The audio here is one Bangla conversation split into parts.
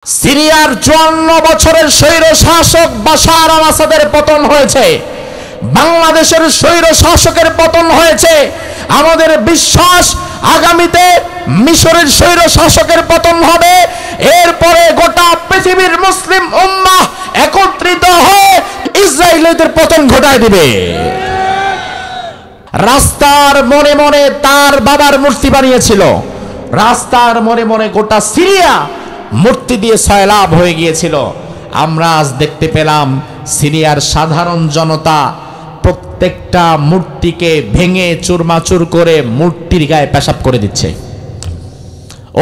সিরিয়ার 54 বছরের স্বৈর শাসক বাশার আল আসাদের পতন হয়েছে, বাংলাদেশের স্বৈর শাসকের পতন হয়েছে। আমাদের বিশ্বাস আগামীতে মিশরের স্বৈর শাসকের পতন হবে, এরপরে গোটা পৃথিবীর মুসলিম উম্মাহ একত্রিত হয়ে ইসরায়েলিদের পতন ঘটায় দিবে। রাস্তার মনে মনে তার বাবার মূর্তি বানিয়েছিল, রাস্তার মনে মনে গোটা সিরিয়া মূর্তি দিয়ে সয়লাভ হয়ে গিয়েছিল। আমরা আজ দেখতে পেলাম সিরিয়ার সাধারণ জনতা প্রত্যেকটা মূর্তিকে ভেঙে চুরমাচুর করে মূর্তির গায়ে পেশাব করে দিচ্ছে,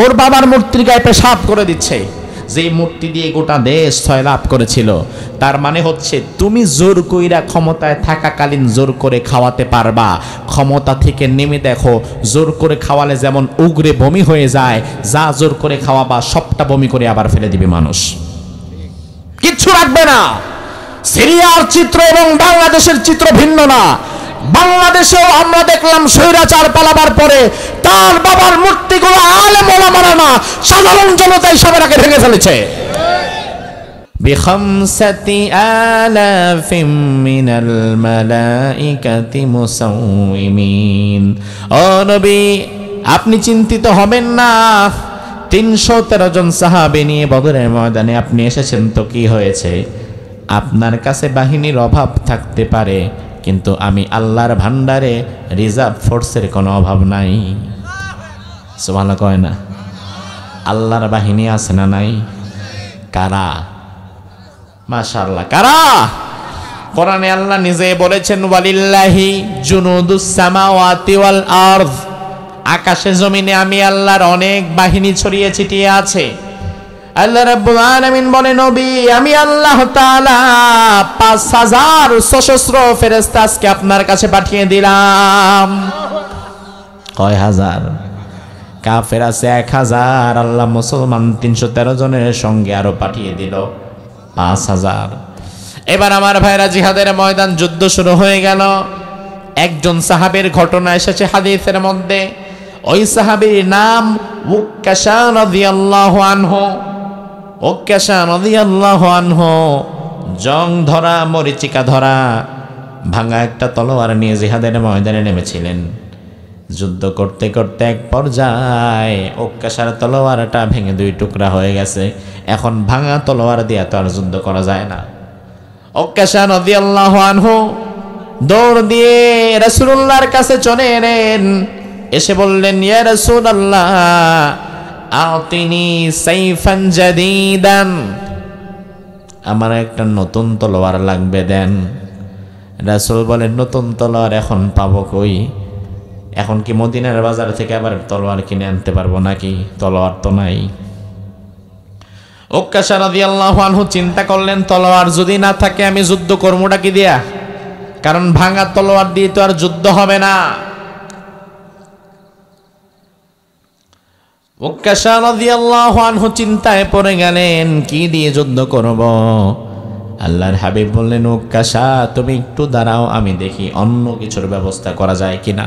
ওর বাবার মূর্তির গায়ে পেশাব করে দিচ্ছে। যে মূর্তি দিয়ে গোটা দেশ সয়লাভ করেছিল, তার মানে হচ্ছে তুমি জোর কইরা ক্ষমতায় থাকাকালীন জোর করে খাওয়াতে পারবা, ক্ষমতা থেকে নেমে দেখো জোর করে খাওয়ালে যেমন উগরে বমি হয়ে যায়, যা জোর করে খাওয়াবা সবটা বমি করে আবার ফেলে দিবে মানুষ, কিচ্ছু রাখবে না। সিরিয়ার চিত্র এবং বাংলাদেশের চিত্র ভিন্ন না। বাংলাদেশেও আমরা দেখলাম স্বৈরাচার পালাবার পরে তার বাবার মূর্তিগুলো আলেম ওলামারা না, সাধারণ জনতা সবার আগে ভেঙে ফেলেছে। বিখামসাতি আলাফিম মিনাল মালাইকাতি মুসাউইমিন। ও নবী, আপনি চিন্তিত হবেন না, 313 জন সাহাবী নিয়ে বদরের ময়দানে আপনি এসেছেন তো কি হয়েছে? আপনার কাছে বাহিনীর অভাব থাকতে পারে, কিন্তু আমি আল্লাহর ভান্ডারে রিজার্ভ ফোর্সের কোনো অভাব নাই। সুবহানাল্লাহ কয় না? আল্লাহর বাহিনী আছে না নাই? কারা? মাশাআল্লাহ, কারা? কোরআনে আল্লাহ নিজে বলেছেন ওয়ালিল্লাহি জুনুদুস সামাওয়াতি ওয়াল আরদ। আকাশে জমিনে আমি আল্লাহর অনেক বাহিনী ছড়িয়ে ছিটিয়ে আছে। আল্লাহ রাব্বুল আলামিন বলে, নবী আমি আল্লাহ তাআলা 5000 সশস্ত্র ফেরেশতা আজকে আপনার কাছে পাঠিয়ে দিলাম। কয় হাজার? কাফের আছে 1000, আল্লাহ মুসলমান 313 জনের সঙ্গে আরো পাঠিয়ে দিল 5000। এবার আমার ভাইরা জিহাদের ময়দান, যুদ্ধ শুরু হয়ে গেল। একজন সাহাবীর ঘটনা এসেছে হাদিসের মধ্যে, ওই সাহাবীর নাম উক্কাশা রাদিয়াল্লাহু আনহু। উক্কাশা রাদিয়াল্লাহু আনহু জং ধরা, মরিচিকা ধরা ভাঙা একটা তলোয়ার নিয়ে জিহাদের ময়দানে নেমেছিলেন। যুদ্ধ করতে করতে এক পর্যায়ে উক্কাশার তলোয়ারটা ভেঙে 2 টুকরা হয়ে গেছে। এখন ভাঙা তলোয়ার দিয়ে তো আর যুদ্ধ করা যায় না। উক্কাশা রাদিয়াল্লাহু আনহু দৌড় দিয়ে রাসূলুল্লাহর কাছে চলে এলেন, এসে বললেন, ইয়া রাসূলুল্লাহ আতিনি সাইফান জাদীদান, আমার একটা নতুন তলোয়ার লাগবে, দেন। রাসূল বলেন, নতুন তলোয়ার এখন পাবো কই? এখন কি মদিনার বাজার থেকে আবার তলোয়ার কিনে আনতে পারবো নাকি? তলোয়ার তো নাই। উক্কাশা রাদিয়াল্লাহু আনহু চিন্তা করলেন, তলোয়ার যদি না থাকে আমি যুদ্ধ করবোটা কি দিয়া? কারণ ভাঙা তলোয়ার দিয়ে তো আর যুদ্ধ হবে না। উক্কাশা রাদিয়াল্লাহু আনহু চিন্তায় পড়ে গেলেন, কি দিয়ে যুদ্ধ করব? আল্লাহর হাবিব বললেন, উক্কাশা তুমি একটু দাঁড়াও, আমি দেখি অন্য কিছুর ব্যবস্থা করা যায় কিনা।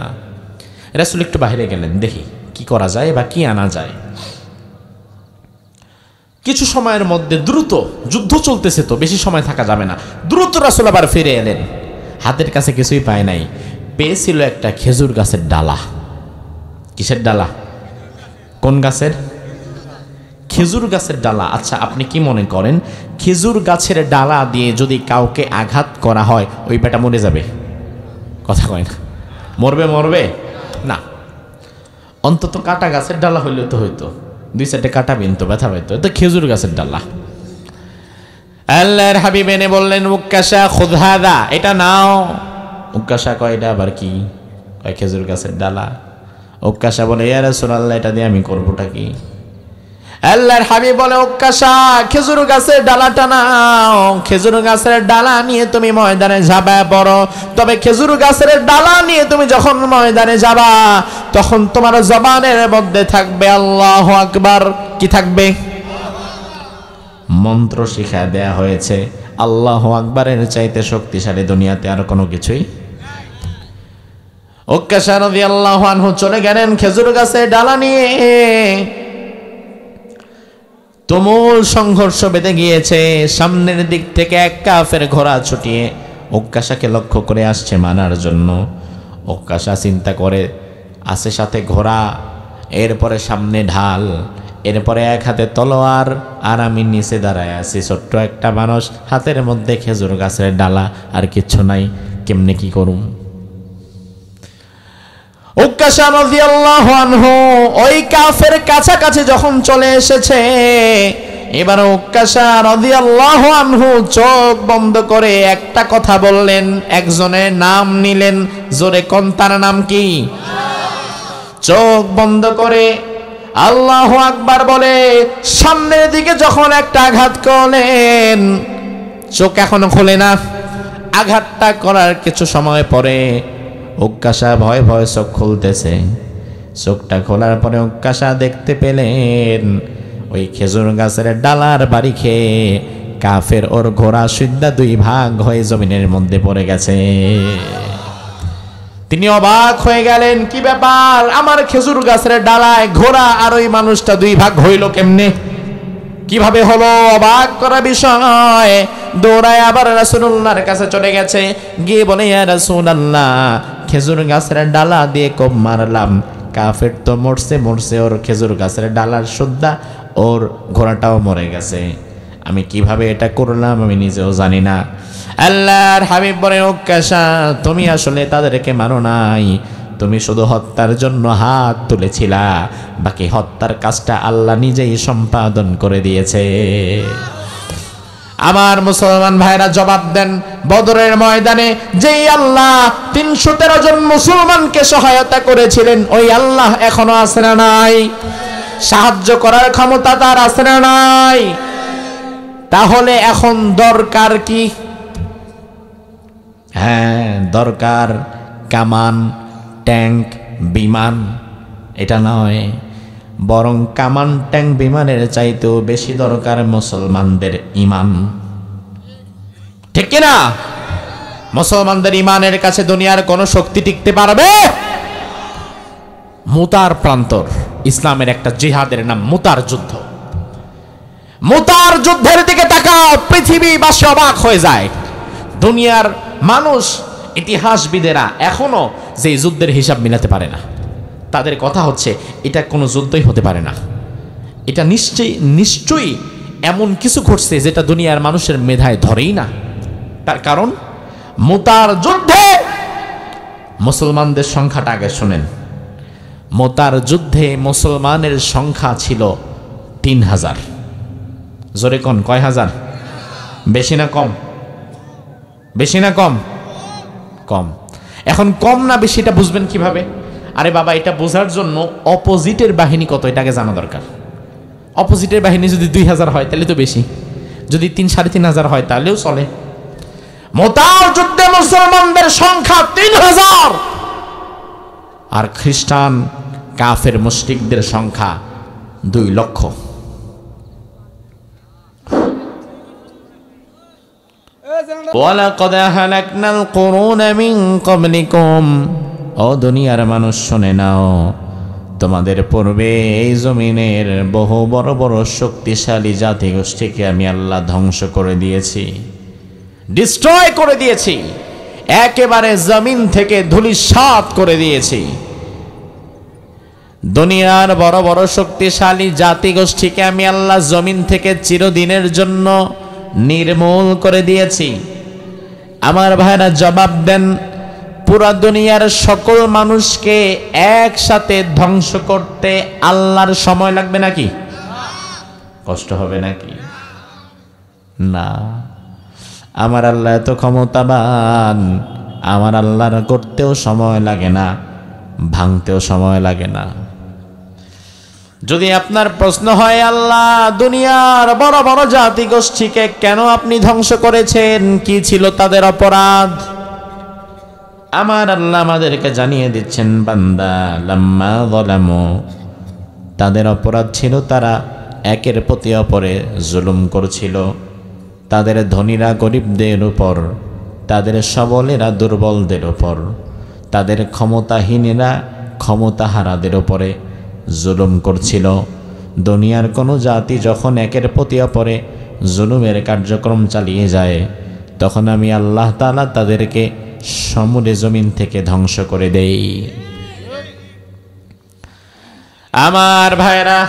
রাসূল একটু বাইরে গেলেন, দেখি কি করা যায় বা কি আনা যায়। কিছু সময়ের মধ্যে দ্রুত, যুদ্ধ চলতেছে তো বেশি সময় থাকা যাবে না, দ্রুত রাসূল আবার ফিরে এলেন। হাতের কাছে কিছুই পায় নাই, পেয়েছিল একটা খেজুর গাছের ডালা। কিসের ডালা? কোন গাছের? খেজুর গাছের ডালা। আচ্ছা, আপনি কি মনে করেন খেজুর গাছের ডালা দিয়ে যদি কাউকে আঘাত করা হয় ওই বেটা মরে যাবে? কথা কয় না, মরবে? মরবে না। অন্তত কাটা গাছের ডালা হইলে তো হইতো, 2-4টে কাটা বিনতো, ব্যথা পাইতো। তো খেজুর গাছের ডালা। আল্লাহর হাবিব এনে বললেন, উক্কাশা খুদ হাদা, এটা নাও। উক্কাশা কয়, এটা আবার কি? কয় খেজুর গাছের ডালা। উক্কাশা বলে, ইয়া রাসূলুল্লাহ এটা দিয়ে আমি করবোটা কি? আল্লাহর হাবিব বলে, উক্কাশা খেজুর গাছের ডালাটা নাও, খেজুর গাছের ডালা নিয়ে তুমি ময়দানে ঝাঁপায় পড়ো। তবে খেজুর গাছের ডালা নিয়ে তুমি যখন ময়দানে যাবা তখন তোমার জবানের মধ্যে থাকবে আল্লাহু আকবার। কি থাকবে? মন্ত্র শিক্ষা দেয়া হয়েছে। আল্লাহু আকবারের চাইতে শক্তিশালী দুনিয়াতে আর কোনো কিছুই। উক্কাশা রাদিয়াল্লাহু আনহু চলে গেলেন খেজুর গাছের ডালা নিয়ে। তুমুল সংঘর্ষ বেঁধে গিয়েছে। সামনের দিক থেকে এক কাফের ঘোড়া ছুটিয়ে উক্কাশাকে লক্ষ্য করে আসছে মানার জন্য। উক্কাশা চিন্তা করে আছে সাথে ঘোড়া, এরপরে সামনে ঢাল, এরপরে এক হাতে তলোয়ার, আর আমি নিচে দাঁড়ায় আছি ছোট্ট একটা মানুষ, হাতের মধ্যে খেজুর গাছের ডালা, আর কিচ্ছু নাই। কেমনে কি করুম? উক্কাশা রাদিয়াল্লাহু আনহু ওই কাফের কাছাকাছি যখন চলে এসেছে, এবার উক্কাশা রাদিয়াল্লাহু আনহু চোখ বন্ধ করে একটা কথা বললেন, একজনের নাম নিলেন। জোরে কোন তার নাম কি? চোখ বন্ধ করে আল্লাহু আকবার বলে সামনের দিকে যখন একটা আঘাত করলেন, চোখ এখনো খোলে না। আঘাতটা করার কিছু সময় পরে উক্কাশা ভয় ভয় চোখ খুলতেছে। চোখটা খোলার পরে উক্কাশা দেখতে পেলেন ওই খেজুর গাছের ডালার বাড়ি খেয়ে কাফের ওর ঘোড়া সুদ্ধা দুই ভাগ হয়ে জমিনের মধ্যে পড়ে গেছে। তিনি অবাক হয়ে গেলেন, কি ব্যাপার, আমার খেজুর গাছের ডালায় ঘোড়া আর ওই মানুষটা দুই ভাগ হইল কেমনে, কিভাবে হলো? অবাক করা বিষয়। দৌড়ায় আবার রাসূলুল্লাহর কাছে চলে গেছে, গিয়ে বলে, ইয়া রাসূলুল্লাহ, খেজুর গাছের ডালা দিয়ে কোপ মারলাম, কাফের তো মরছে, ওর খেজুর গাছের ডালার সুদ্ধা ওর ঘোড়াটাও মরে গেছে। আমি কিভাবে এটা করলাম আমি নিজেও জানি না। আল্লাহর হাবিব বলে, উক্কাশা, তুমি আসলে তাদেরকে মানো নাই, তুমি শুধু হত্যার জন্য হাত তুলেছিলা, বাকি হত্যার কাজটা আল্লাহ নিজেই সম্পাদন করে দিয়েছে। আমার মুসলমান ভাইরা জবাব দেন, বদরের ময়দানে যেই আল্লাহ ৩১৩ জন মুসলমানকে সহায়তা করেছিলেন, ওই আল্লাহ এখনো আছে না নাই? সাহায্য করার ক্ষমতা তার আছে না নাই? তাহলে এখন দরকার কি? হ্যাঁ, দরকার কামান, ট্যাঙ্ক, বিমান। এটা নয়, বরং কামান, ট্যাঙ্ক, বিমানের চাইতেও বেশি দরকার মুসলমানদের ইমান। ঠিক কিনা? মুসলমানদের ইমানের কাছে দুনিয়ার কোনো শক্তি টিকতে পারবে? মুতার প্রান্তর, ইসলামের একটা জিহাদের নাম মুতার যুদ্ধ। মুতার যুদ্ধের দিকে তাকাও, পৃথিবীবাসী অবাক হয়ে যায়। দুনিয়ার মানুষ, ইতিহাসবিদেরা এখনো যে যুদ্ধের হিসাব মিলাতে পারে না। তাদের কথা হচ্ছে এটা কোনো যুদ্ধই হতে পারে না, এটা নিশ্চয়ই এমন কিছু ঘটছে যেটা দুনিয়ার মানুষের মেধায় ধরেই না। তার কারণ মুতার যুদ্ধে মুসলমানদের সংখ্যাটা আগে শোনেন। মুতার যুদ্ধে মুসলমানের সংখ্যা ছিল ৩,০০০। জোরে কোন, কয় হাজার? বেশি না কম? বেশি না কম? কম। এখন কম না বেশিটা বুঝবেন কিভাবে? আরে বাবা, এটা বোঝার জন্য অপোজিটের বাহিনী কত এটাকে জানা দরকার। অপোজিটের বাহিনী যদি ২,০০০ হয় তাহলে তো বেশি, যদি ৩-৩,৫০০ হয় তাহলেও চলে। মুতার যুদ্ধে মুসলমানদের সংখ্যা ৩,০০০, আর খ্রিস্টান কাফের মুশরিকদের সংখ্যা ২ লক্ষ। ওয়ালাকাদ আহলাকনাল কুরুনা মিন ক্বাবলিকুম, ও দুনিয়ার মানুষ শুনে নাও, তোমাদের পূর্বে এই জমিনের বহু বড় বড় শক্তিশালী জাতিগোষ্ঠীকে আমি আল্লাহ ধ্বংস করে দিয়েছি, ডিস্ট্রয় করে দিয়েছি, একেবারে জমিন থেকে ধূলিসাৎ করে দিয়েছি। দুনিয়ার বড় বড় শক্তিশালী জাতিগোষ্ঠীকে আমি আল্লাহ জমিন থেকে চিরদিনের জন্য নির্মূল করে দিয়েছি। আমার ভাইরা জবাব দেন, পুরা দুনিয়ার সকল মানুষকে একসাথে ধ্বংস করতে আল্লাহর সময় লাগবে নাকি? কষ্ট হবে নাকি? না, আমার আল্লাহ এত ক্ষমতাবান, আমার আল্লাহর করতেও সময় লাগে না, ভাঙতেও সময় লাগে না। যদি আপনার প্রশ্ন হয়, আল্লাহ দুনিয়ার বড় বড় জাতিগোষ্ঠীকে কেন আপনি ধ্বংস করেছেন, কি ছিল তাদের অপরাধ? আমার আল্লাহ আমাদেরকে জানিয়ে দিচ্ছেন, বান্দা, লাম্মা যালামু, তাদের অপরাধ ছিল তারা একের প্রতি অপরে জুলুম করছিল। তাদের ধনীরা গরিবদের উপর, তাদের সবলেরা দুর্বলদের উপর, তাদের ক্ষমতাহীনেরা ক্ষমতাহারাদের উপরে জুলুম করছিল। দুনিয়ার কোনো জাতি যখন একের প্রতি অপরে জুলুমের কার্যক্রম চালিয়ে যায়, তখন আমি আল্লাহ তাআলা তাদেরকে সমুদ্রে জমিন থেকে ধ্বংস করে দেই। আমার ভাইরা,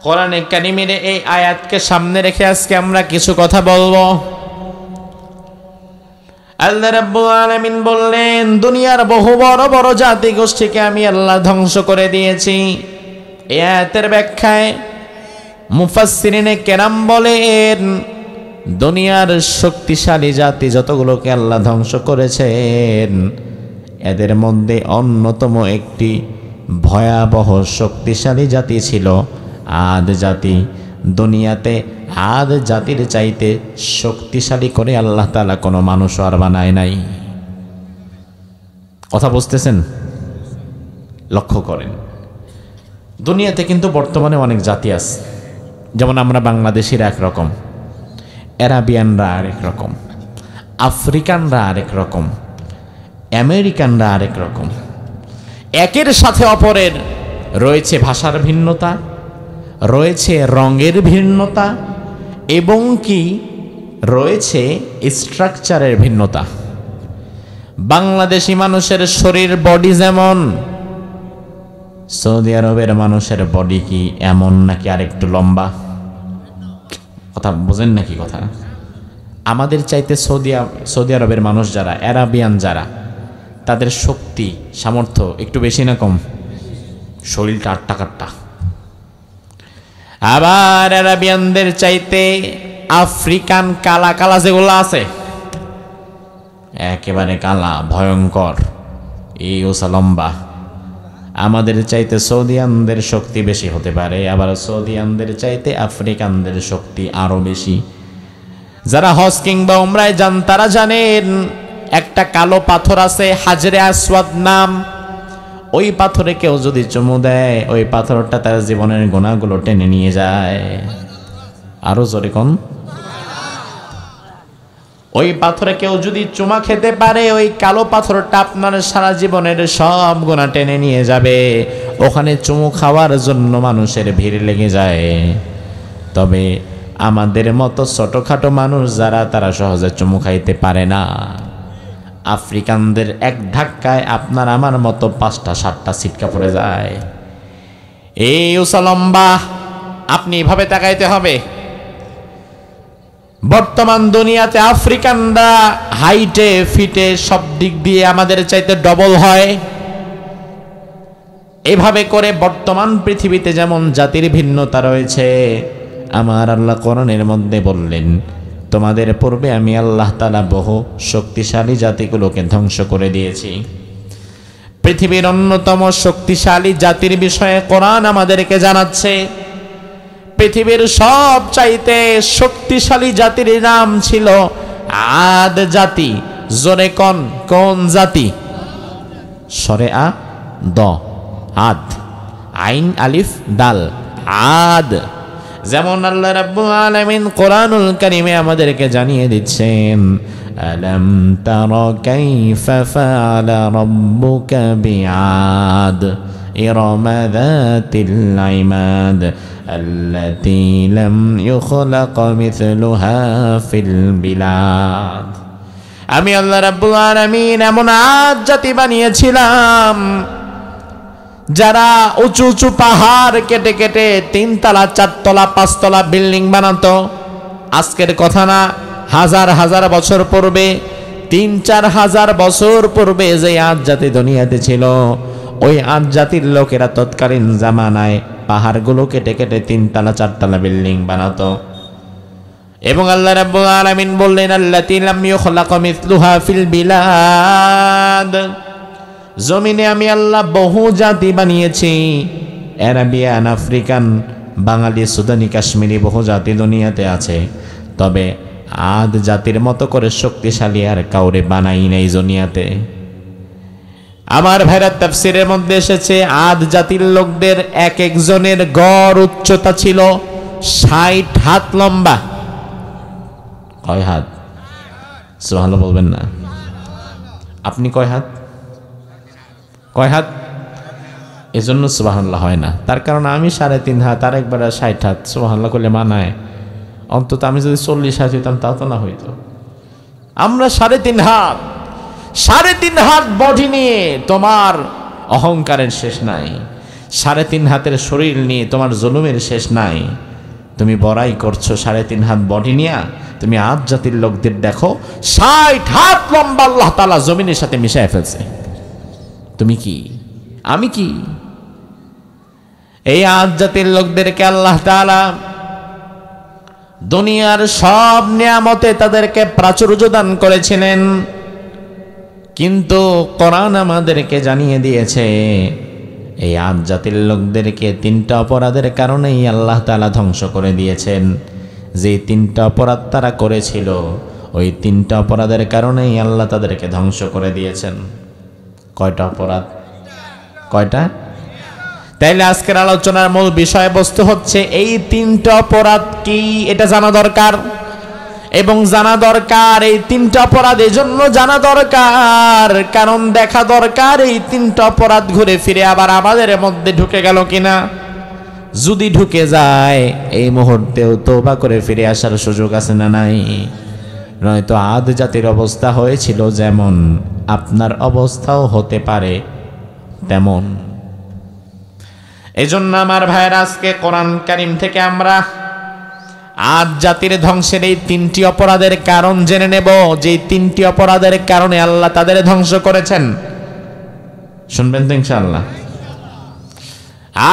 কোরআনে কারিমের এই আয়াতকে সামনে রেখে আজকে আমরা কিছু কথা বলবো। আল্লাহ রাব্বুল আলামিন বললেন, দুনিয়ার বহু বড় বড় জাতি গোষ্ঠীকে আমি আল্লাহ ধ্বংস করে দিয়েছি। এই আয়াতের ব্যাখ্যায় মুফাসসিরিনে কেরাম বলেন, দুনিয়ার শক্তিশালী জাতি যতগুলোকে আল্লাহ ধ্বংস করেছেন, এদের মধ্যে অন্যতম একটি ভয়াবহ শক্তিশালী জাতি ছিল আদ জাতি। দুনিয়াতে আদ জাতির চাইতে শক্তিশালী করে আল্লাহ তাআলা কোনো মানুষ আর বানায় নাই। কথা বুঝতেছেন? লক্ষ্য করেন, দুনিয়াতে কিন্তু বর্তমানে অনেক জাতি আছে। যেমন আমরা বাংলাদেশিরা একরকম, অ্যারাবিয়ানরা আরেক রকম, আফ্রিকানরা আরেক রকম, আমেরিকানরা আরেক রকম। একের সাথে অপরের রয়েছে ভাষার ভিন্নতা, রয়েছে রঙের ভিন্নতা, এবং কি রয়েছে স্ট্রাকচারের ভিন্নতা। বাংলাদেশি মানুষের শরীর বডি যেমন, সৌদি আরবের মানুষের বডি কি এমন নাকি আরেকটু লম্বা? কথা বোঝেন নাকি কথা? আমাদের চাইতে সৌদি আরবের মানুষ যারা, অ্যারাবিয়ান যারা, তাদের শক্তি সামর্থ্য একটু বেশি না কম? শরীরটা আটটা কাট্টা। আবার অ্যারাবিয়ানদের চাইতে আফ্রিকান কালা কালা যেগুলো আছে, একেবারে কালা ভয়ঙ্কর, এই ওসা লম্বা। আমাদের চাইতে সৌদিয়ানদের শক্তি বেশি হতে পারে, আবার সৌদিয়ানদের চাইতে আফ্রিকানদের শক্তি আরো বেশি। যারা হজ কিংবা উমরায় যান তারা জানেন, একটা কালো পাথর আছে হাজরে আসওয়াদ নাম। ওই পাথরে কেউ যদি চুমু দেয়, ওই পাথরটা তার জীবনের গুনাহগুলো টেনে নিয়ে যায়। আরো জোরে কোন? ওই পাথরে কেউ যদি চুমা খেতে পারে, ওই কালো পাথরটা আপনার সারা জীবনের সব গুনাহ টেনে নিয়ে যাবে। ওখানে চুমু খাওয়ার জন্য মানুষের ভিড় লেগে যায়। তবে আমাদের মতো ছোটখাটো মানুষ যারা, তারা সহজে চুমু খাইতে পারে না। আফ্রিকানদের এক ধাক্কায় আপনার আমার মতো 5টা 7টা ছিটকা পড়ে যায়। এই উঁচা লম্বা, আপনি এভাবে তাকাইতে হবে। বর্তমান দুনিয়াতে আফ্রিকানরা হাইটে ফিটে সব দিক দিয়ে আমাদের চাইতে ডবল হয়। এভাবে করে বর্তমান পৃথিবীতে যেমন জাতির ভিন্নতা রয়েছে, আমার আল্লাহ কোরআনের মধ্যে বললেন, তোমাদের পূর্বে আমি আল্লাহ তাআলা বহু শক্তিশালী জাতিগুলোকে ধ্বংস করে দিয়েছি। পৃথিবীর অন্যতম শক্তিশালী জাতির বিষয়ে কোরআন আমাদেরকে জানাচ্ছে, পৃথিবীর সব চাইতে শক্তিশালী জাতির নাম ছিল আদ জাতি। জোরে কোন, কোন জাতি? সরে আ দ, আদ, আইন আলিফ দাল, আদ। যেমন আল্লাহ রাব্বুল আলামিন কোরআনুল কারীমে আমাদেরকে জানিয়ে দিচ্ছেন, আলাম তারা কাইফা ফাআলা রাব্বুকা বিআদ ইরম যাতিল ইমাদ আল্লাতী লাম ইউখলাক মিথলুহা ফিল বিলাদ। আমি আল্লাহ রাব্বুল আলামিন এমন আদ জাতি বানিয়েছিলাম যারা উঁচু উঁচু পাহাড় কেটে কেটে 3 তলা 4 তলা 5 তলা বিল্ডিং বানাতো। আজকের কথা না, হাজার হাজার বছর পূর্বে, 3-4 হাজার বছর পূর্বে যে আদ জাতি দুনিয়াতে ছিল, ওই আদ জাতির লোকেরা তৎকালীন জামানায় পাহাড়গুলো কেটে কেটে 3 তলা 4 তলা বিল্ডিং বানাতো। এবং আল্লাহ রাব্বুল আলামিন বললেন, আল্লাতী লাম ইউখলাক মিথলুহা ফিল বিলাদ। জমিনে আমি আল্লাহ বহু জাতি বানিয়েছি, অ্যারাবিয়ান, আফ্রিকান, বাঙালি, সুদানি, কাশ্মীরি বহু জাতি দুনিয়াতে আছে। তবে আদ জাতির মতো করে শক্তিশালী আর কাউরে বানাই নাই দুনিয়াতে। আমার ভাইরা, তাফসীরের মধ্যে এসেছে আদ জাতির লোকদের এক একজনের গড় উচ্চতা ছিল 60 হাত লম্বা। কয় হাত? সুবহানাল্লাহ বলবেন না? আপনি কয় হাত? কয় হাত? এজন্য সুবহানাল্লাহ হয় না। তার কারণ আমি 3.5 হাত, আর একবার 60 হাত, সুবহানাল্লাহ করলে মানায়। অন্তত আমি যদি 40 হাত হইতাম তাও তো না হইতো। আমরা 3.5 হাত, 3.5 হাত বডি নিয়ে তোমার অহংকারের শেষ নাই, 3.5 হাতের শরীর নিয়ে তোমার জুলুমের শেষ নাই। তুমি বড়াই করছো 3.5 হাত বডি নিয়ে। তুমি আদ জাতির লোকদের দেখো 60 হাত লম্বা আল্লাহ তাআলা জমিনের সাথে মিশায় ফেলছে। তুমি কি, আমি কি? এই আদ জাতির লোকদেরকে আল্লাহ তাআলা দুনিয়ার সব নিয়ামতে তাদেরকে প্রাচুর্য দান করেছিলেন, কিন্তু কোরআন আমাদেরকে জানিয়ে দিয়েছে এই আদ জাতির লোকদেরকে 3টা অপরাধের কারণেই আল্লাহ তাআলা ধ্বংস করে দিয়েছেন। যে 3টা অপরাধ তারা করেছিল, ওই 3টা অপরাধের কারণেই আল্লাহ তাদেরকে ধ্বংস করে দিয়েছেন। কয়টা অপরাধ? কয়টা? তাইলে আজকের আলোচনার মূল বিষয়বস্তু হচ্ছে এই 3টা অপরাধ কি, এটা জানা দরকার। এবং জানা দরকার এই 3টা অপরাধ এজন্য জানা দরকার কারণ দেখা দরকার এই 3টা অপরাধ ঘুরে ফিরে আবার আমাদের মধ্যে ঢুকে গেল কিনা। যদি ঢুকে যায় এই মুহূর্তেও তওবা করে ফিরে আসার সুযোগ আছে না নাই? নয়তো আদ জাতির অবস্থা হয়েছিল যেমন, আপনার অবস্থাও হতে পারে তেমন। এজন্য আমার ভাইয়েরা, আজকে কোরআন কারীম থেকে আমরা আদ জাতির ধ্বংসের এই 3টি অপরাধের কারণ জেনে নেব, যে 3টি অপরাধের কারণে আল্লাহ তাদের ধ্বংস করেছেন। শুনবেন তো ইনশাআল্লাহ?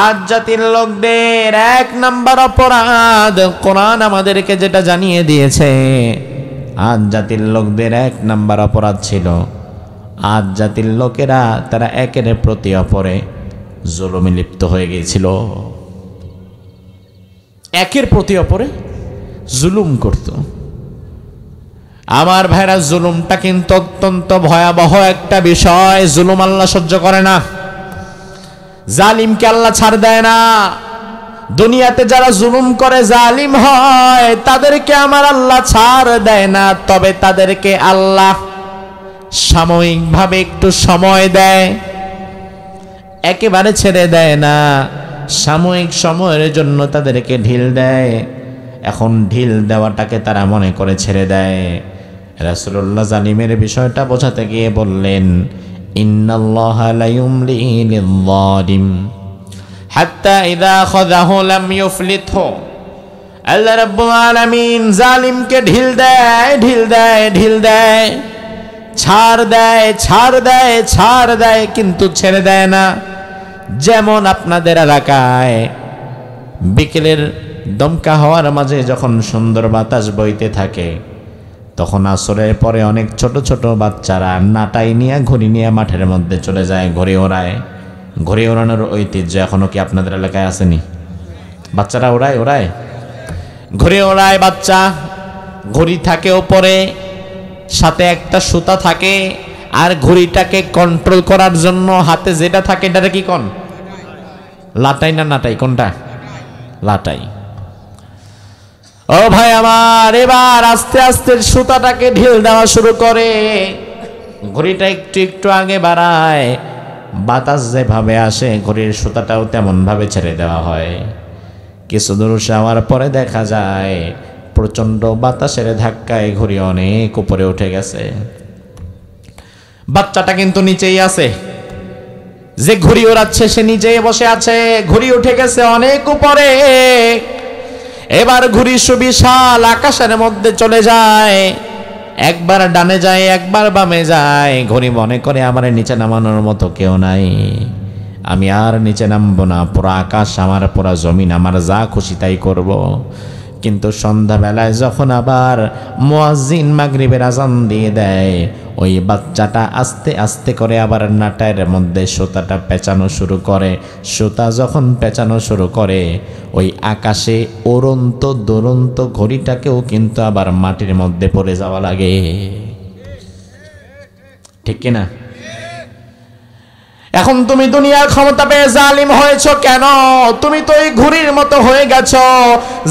আদ জাতির লোকদের 1 নাম্বার অপরাধ কোরআন আমাদেরকে যেটা জানিয়ে দিয়েছে, আদ জাতির লোকদের 1 নাম্বার অপরাধ ছিল, আদ জাতির লোকেরা তারা একের প্রতি অপরে জুলুমে লিপ্ত হয়ে গিয়েছিল। একের প্রতি অপরে জুলুম করত। আমার ভাইরা, জুলুমটা কিন্তু অত্যন্ত ভয়াবহ একটা বিষয়। জুলুম আল্লাহ সহ্য করে না, জালিমকে আল্লাহ ছাড় দেয় না। দুনিয়াতে যারা জুলুম করে, জালিম হয়, তাদেরকে আমার আল্লাহ ছাড় দেয় না, তবে তাদেরকে আল্লাহ সাময়িকভাবে একটু সময় দেয়, একেবারে ছেড়ে দেয় না। সাময়িক সময়ের জন্য তাদেরকে ঢিল দেয়। এখন ঢিল দেওয়াটাকে তারা মনে করে ছেড়ে দেয়। রাসূলুল্লাহ জালিমের বিষয়টা বোঝাতে গিয়ে বললেন, ইন্নাল্লাহা লা ইউমলি লিয-যালিম হাত্তা ইযা আখাযাহু লাম ইউফলিতহু। আল্লাহ রাব্বুল আলামিন জালিমকে ঢিল দেয়, ঢিল দেয়, ঢিল দেয়, ছাড় দেয়, ছাড় দেয়, ছাড় দেয়, কিন্তু ছেড়ে দেয় না। যেমন আপনাদের এলাকায় বিকেলের দমকা হওয়ার মাঝে যখন সুন্দর বাতাস বইতে থাকে, তখন আসরের পরে অনেক ছোট ছোট বাচ্চারা নাটাই নিয়ে, ঘুড়ি নিয়ে মাঠের মধ্যে চলে যায়, ঘুড়ি ওড়ায়। ঘুড়ি ওড়ানোর ঐতিহ্য এখনো কি আপনাদের এলাকায় আসেনি? বাচ্চারা ওড়ায়, ওড়ায়, ঘুড়ি ওড়ায় বাচ্চা। ঘুড়ি থাকে উপরে, সাথে একটা সুতা থাকে, আর ঘুড়িটাকে কন্ট্রোল করার জন্য হাতে যেটা থাকে এটাকে কি কোন? লাটাই না নাটাই? কোনটা? লাটাই। ও ভাই আমার, এবার আস্তে আস্তে সুতাটাকে ঢিল দেওয়া শুরু করে, ঘড়িটা একটু একটু আগে বাড়ায়। বাতাস যেভাবে আসে ঘড়ির সুতাটাও তেমন ভাবে ছেড়ে দেওয়া হয়। কিছু দূর যাওয়ার পরে দেখা যায় প্রচন্ড বাতাসের ধাক্কায় ঘড়ি অনেক উপরে উঠে গেছে। বাচ্চাটা কিন্তু নিচেই আছে, যে ঘড়ি ওড়াচ্ছে সে নিচেই বসে আছে, ঘড়ি উঠে গেছে অনেক উপরে। এবার ঘুড়ি সুবিশাল আকাশের মধ্যে চলে যায়, একবার ডানে যায়, একবার বামে যায়। ঘড়ি মনে করে আমার নিচে নামানোর মতো কেউ নাই, আমি আর নিচে নামবো না, পুরো আকাশ আমার, পুরো জমিন আমার, যা খুশি তাই করব। কিন্তু সন্ধ্যাবেলায় যখন আবার মুয়াজ্জিন মাগরিবের আজান দিয়ে দেয়, ওই বাচ্চাটা আস্তে আস্তে করে আবার নাটাইয়ের মধ্যে সুতাটা পেঁচানো শুরু করে। সুতা যখন পেঁচানো শুরু করে, ওই আকাশে উড়ন্ত দুরন্ত ঘড়িটাকেও কিন্তু আবার মাটির মধ্যে পড়ে যাওয়া লাগে, ঠিক কিনা? এখন তুমি দুনিয়ার ক্ষমতা পেয়ে জালিম হয়েছো কেন? তুমি তো এই ঘুড়ির মতো হয়ে গেছো,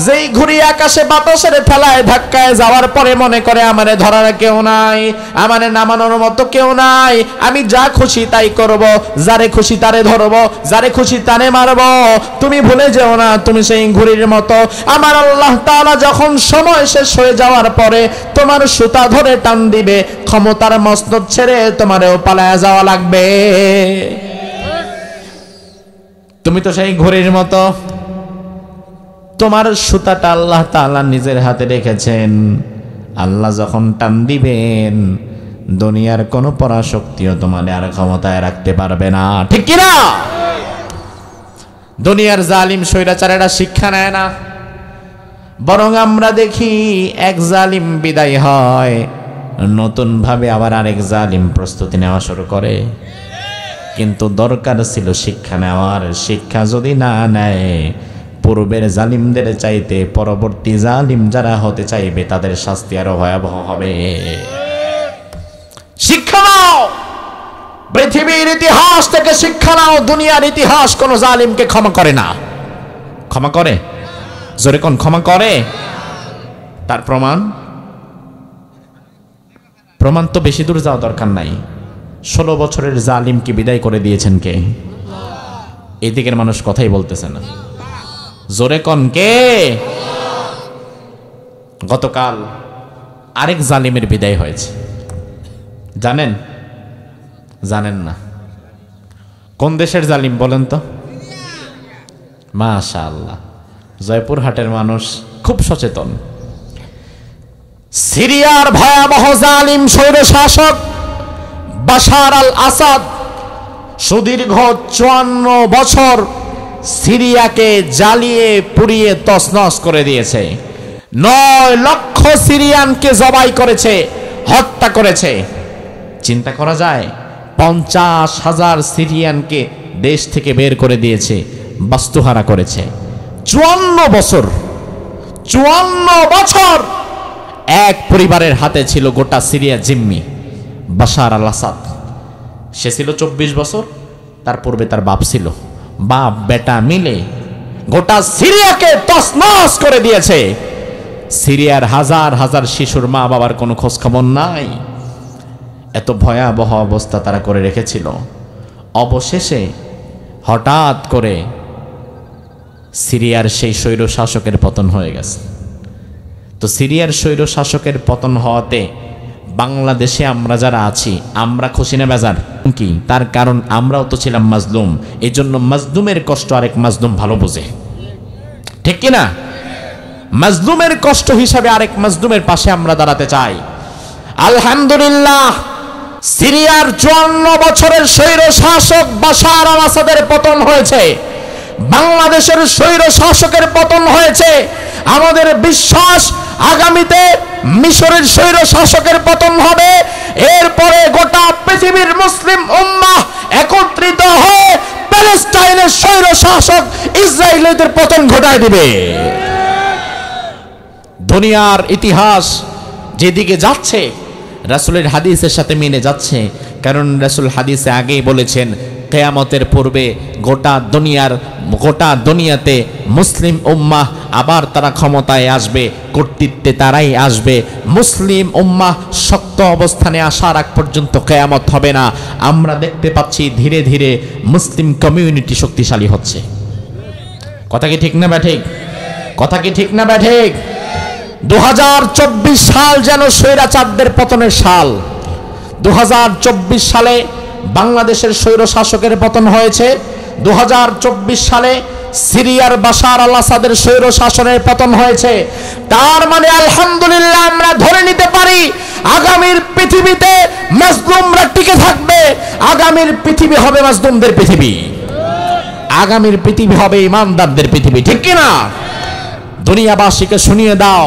যেই ঘুড়ি আকাশে বাতাসের ঠেলায় ধাক্কায় যাওয়ার পরে মনে করে আমারে ধরার কেউ নাই, আমারে নামানোর মতো কেউ নাই, আমি যা খুশি তাই করব, যারে খুশি তারে ধরবো, যারে খুশি তারে মারবো। তুমি ভুলে যেও না তুমি সেই ঘুড়ির মতো। আমার আল্লাহ তাআলা যখন সময় শেষ হয়ে যাওয়ার পরে তোমার সুতা ধরে টান দিবে, ক্ষমতার মসনদ ছেড়ে তোমারেও পালায়া যাওয়া লাগবে। তুমি তো সেই ঘড়ির মতো, তোমার সুতাটা আল্লাহ তাআলা নিজের হাতে রেখেছেন। আল্লাহ যখন টান দিবেন, দুনিয়ার কোনো পরাশক্তিও তোমার আর ক্ষমতায় রাখতে পারবে না, ঠিক কি না? দুনিয়ার জালিম স্বৈরাচারেরা শিক্ষা নেয় না, বরং আমরা দেখি এক জালিম বিদায় হয়, নতুন ভাবে আবার আরেক জালিম প্রস্তুতি নেওয়া শুরু করে। কিন্তু দরকার ছিল শিক্ষা নেওয়ার। শিক্ষা যদি না নেয়, পূর্বের জালিমদের চাইতে পরবর্তী জালিম যারা হতে চাইবে তাদের শাস্তি আরো ভয়াবহ হবে। শিক্ষা নাও, পৃথিবীর ইতিহাস থেকে শিক্ষা নাও। দুনিয়ার ইতিহাস কোন জালিমকে ক্ষমা করে না। ক্ষমা করে? জোরে কোন ক্ষমা করে? তার প্রমাণ তো বেশি দূর যাওয়া দরকার নাই। 16 বছরের জালিমকে বিদায় করে দিয়েছেন কে? এই দিকের মানুষ কথাই বলতেছে না। জোরে কোন কে? গতকাল আরেক জালিমের বিদায় হয়েছে। জানেন? জানেন না? কোন দেশের জালিম বলেন তো? মাশাআল্লাহ, জয়পুরহাটের মানুষ খুব সচেতন। সিরিয়ার ভয়াবহ জালিম স্বৈরশাসক বাশার আল আসাদ সুদীর্ঘ 54 বছর সিরিয়াকে জ্বালিয়ে পুড়িয়ে তছনছ করে দিয়েছে। 9 লক্ষ সিরিয়ানকে জবাই করেছে, হত্যা করেছে। চিন্তা করা যায়? 50,000 সিরিয়ানকে দেশ থেকে বের করে দিয়েছে, বাস্তুহারা করেছে। 54 বছর এক পরিবারের হাতে ছিল গোটা সিরিয়া জিম্মি। বাশার আল আসাদ, সে ছিল 24 বছর, তার পূর্বে তার বাপ ছিল। বাপ বেটা মিলে গোটা সিরিয়াকে তছনছ করে দিয়েছে। সিরিয়ার হাজার হাজার শিশুর মা বাবার কোনো খোঁজ খবর নাই। এত ভয়াবহ অবস্থা তারা করে রেখেছিল। অবশেষে হঠাৎ করে সিরিয়ার সেই স্বৈর শাসকের পতন হয়ে গেছে। তো সিরিয়ার স্বৈর শাসকের পতন হওয়াতে বাংলাদেশে আমরা যারা আছি, আমরা খুশি না বেজার? কি তার কারণ আমরাও তো ছিলাম মাজলুম। এই জন্য মাজলুমের কষ্ট আরেক মাজলুম ভালো বোঝে, ঠিক কিনা? মাজলুমের কষ্ট হিসাবে আরেক মাজলুমের পাশে আমরা দাঁড়াতে চাই। আলহামদুলিল্লাহ, সিরিয়ার 54 বছরের স্বৈর শাসক বাশার আল আসাদের পতন হয়েছে, বাংলাদেশের স্বৈর শাসকের পতন হয়েছে। আমাদের বিশ্বাস আগামীতে মিশরের স্বৈর শাসকের পতন হবে। এরপরে গোটা পৃথিবীর মুসলিম উম্মাহ একত্রিত হয়ে প্যালেস্টাইনের স্বৈর শাসক ইসরায়েলিদের পতন ঘটায় দিবে। দুনিয়ার ইতিহাস যেদিকে যাচ্ছে রাসূলের হাদিসের সাথে মিলে যাচ্ছে। কারণ রাসূল হাদিসে আগেই বলেছেন, কিয়ামতের পূর্বে গোটা দুনিয়াতে মুসলিম উম্মাহ আবার তারা ক্ষমতায় আসবে, কর্তৃত্বে তারাই আসবে। মুসলিম উম্মাহ শক্ত অবস্থানে আসার আগ পর্যন্ত কিয়ামত হবে না। আমরা দেখতে পাচ্ছি ধীরে ধীরে মুসলিম কমিউনিটি শক্তিশালী হচ্ছে। কথা কি ঠিক না ব্যাঠিক? কথা কি ঠিক না ব্যাঠিক? 2024 সাল যেন স্বৈরাচারদের পতনের সাল। 2024 সালে বাংলাদেশের স্বৈর শাসকের পতন হয়েছে। 2024 সালে সিরিয়ার বাশার আল আসাদের স্বৈর শাসনের পতন হয়েছে। তার মানে আলহামদুলিল্লাহ আমরা ধরে নিতে পারি আগামীর পৃথিবীতে মাজলুমরা টিকে থাকবে। আগামীর পৃথিবী হবে মাজলুমদের পৃথিবী, আগামীর পৃথিবী হবে ইমানদারদের পৃথিবী, ঠিক কিনা? দুনিয়াবাসীকে শুনিয়ে দাও,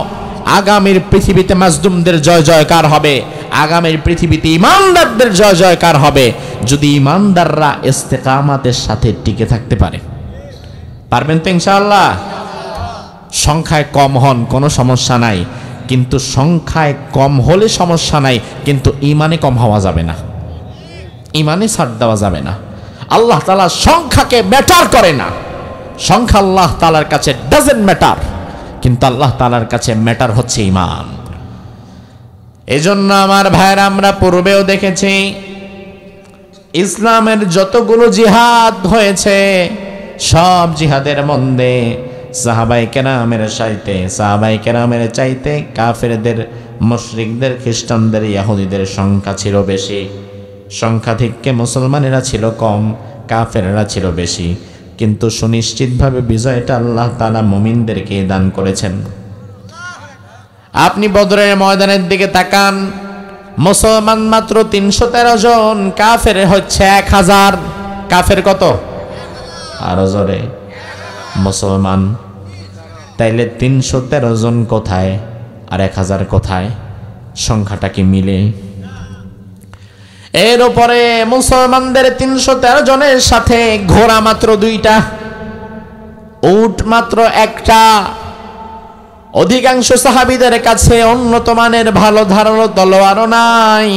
আগামীর পৃথিবীতে মাজলুমদের জয় জয়কার হবে, আগামীর পৃথিবীতে ইমানদারদের জয় জয়কার হবে, যদি ইমানদাররা ইস্তেকামাতের সাথে টিকে থাকতে পারে। পারবেন তো ইনশাআল্লাহ? সংখ্যায় কম হন কোনো সমস্যা নাই, কিন্তু সংখ্যায় কম হলে সমস্যা নাই, কিন্তু ইমানে কম হওয়া যাবে না, ইমানে ছাড় দেওয়া যাবে না। আল্লাহ তাআলা সংখ্যাকে ম্যাটার করে না, সংখ্যা আল্লাহ তাআলার কাছে ডাজন্ট ম্যাটার, কিন্তু আল্লাহ তাআলার কাছে ম্যাটার হচ্ছে ঈমান। এজন্য আমার ভাইরা, আমরা পূর্বেও দেখেছি ইসলামের যতগুলো জিহাদ হয়েছে সব জিহাদের মধ্যে সাহাবায়ে কেরামের চাইতে কাফেরদের, মুশরিকদের, খ্রিস্টানদের, ইহুদিদের সংখ্যা ছিল বেশি। সংখ্যাধিক্যে মুসলমানেরা ছিল কম, কাফেররা ছিল বেশি, কিন্তু সুনিশ্চিতভাবে বিজয়টা আল্লাহ তাআলা মুমিনদেরকে দান করেছেন। আপনি বদরের ময়দানের দিকে তাকান, মুসলমান মাত্র 313 জন, কাফের হচ্ছে 1000। কাফের কত? আরো জোরে, মুসলমান। তাইলে 313 জন কোথায় আর 1000 কোথায়? সংখ্যাটা কি মিলে? এর উপরে মুসলমানদের 313 জনের সাথে ঘোড়া মাত্র 2টা, উট মাত্র 1টা। অধিকাংশ সাহাবীদের কাছে উন্নত মানের ভালো ধারালো তলোয়ারও নাই।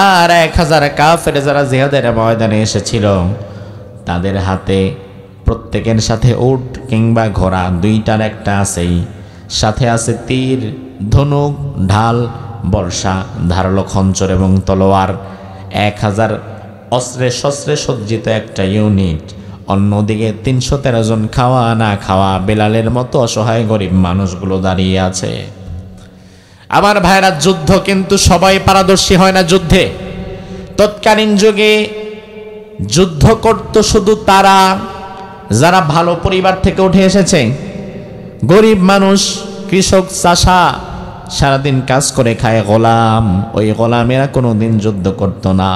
আর 1000 কাফের যারা জিহাদের ময়দানে এসেছিল তাদের হাতে প্রত্যেকের সাথে উট কিংবা ঘোড়া 2টার একটা আছেই, সাথে আছে তীর, ধনুক, ঢাল, বর্ষা, ধারালো খঞ্চর এবং তলোয়ার। 1000 অস্ত্রে শস্ত্রে সজ্জিত একটা ইউনিট। অন্যদিকে 313 জন খাওয়া না খাওয়া বেলালের মতো অসহায় গরিব মানুষগুলো দাঁড়িয়ে আছে। আমার ভাইরা, যুদ্ধ কিন্তু সবাই পারদর্শী হয় না যুদ্ধে। তৎকালীন যুগে যুদ্ধ করত শুধু তারা যারা ভালো পরিবার থেকে উঠে এসেছে। গরিব মানুষ, কৃষক, চাষা সারাদিন কাজ করে খায়, গোলাম, ওই গোলামেরা কোনোদিন যুদ্ধ করত না।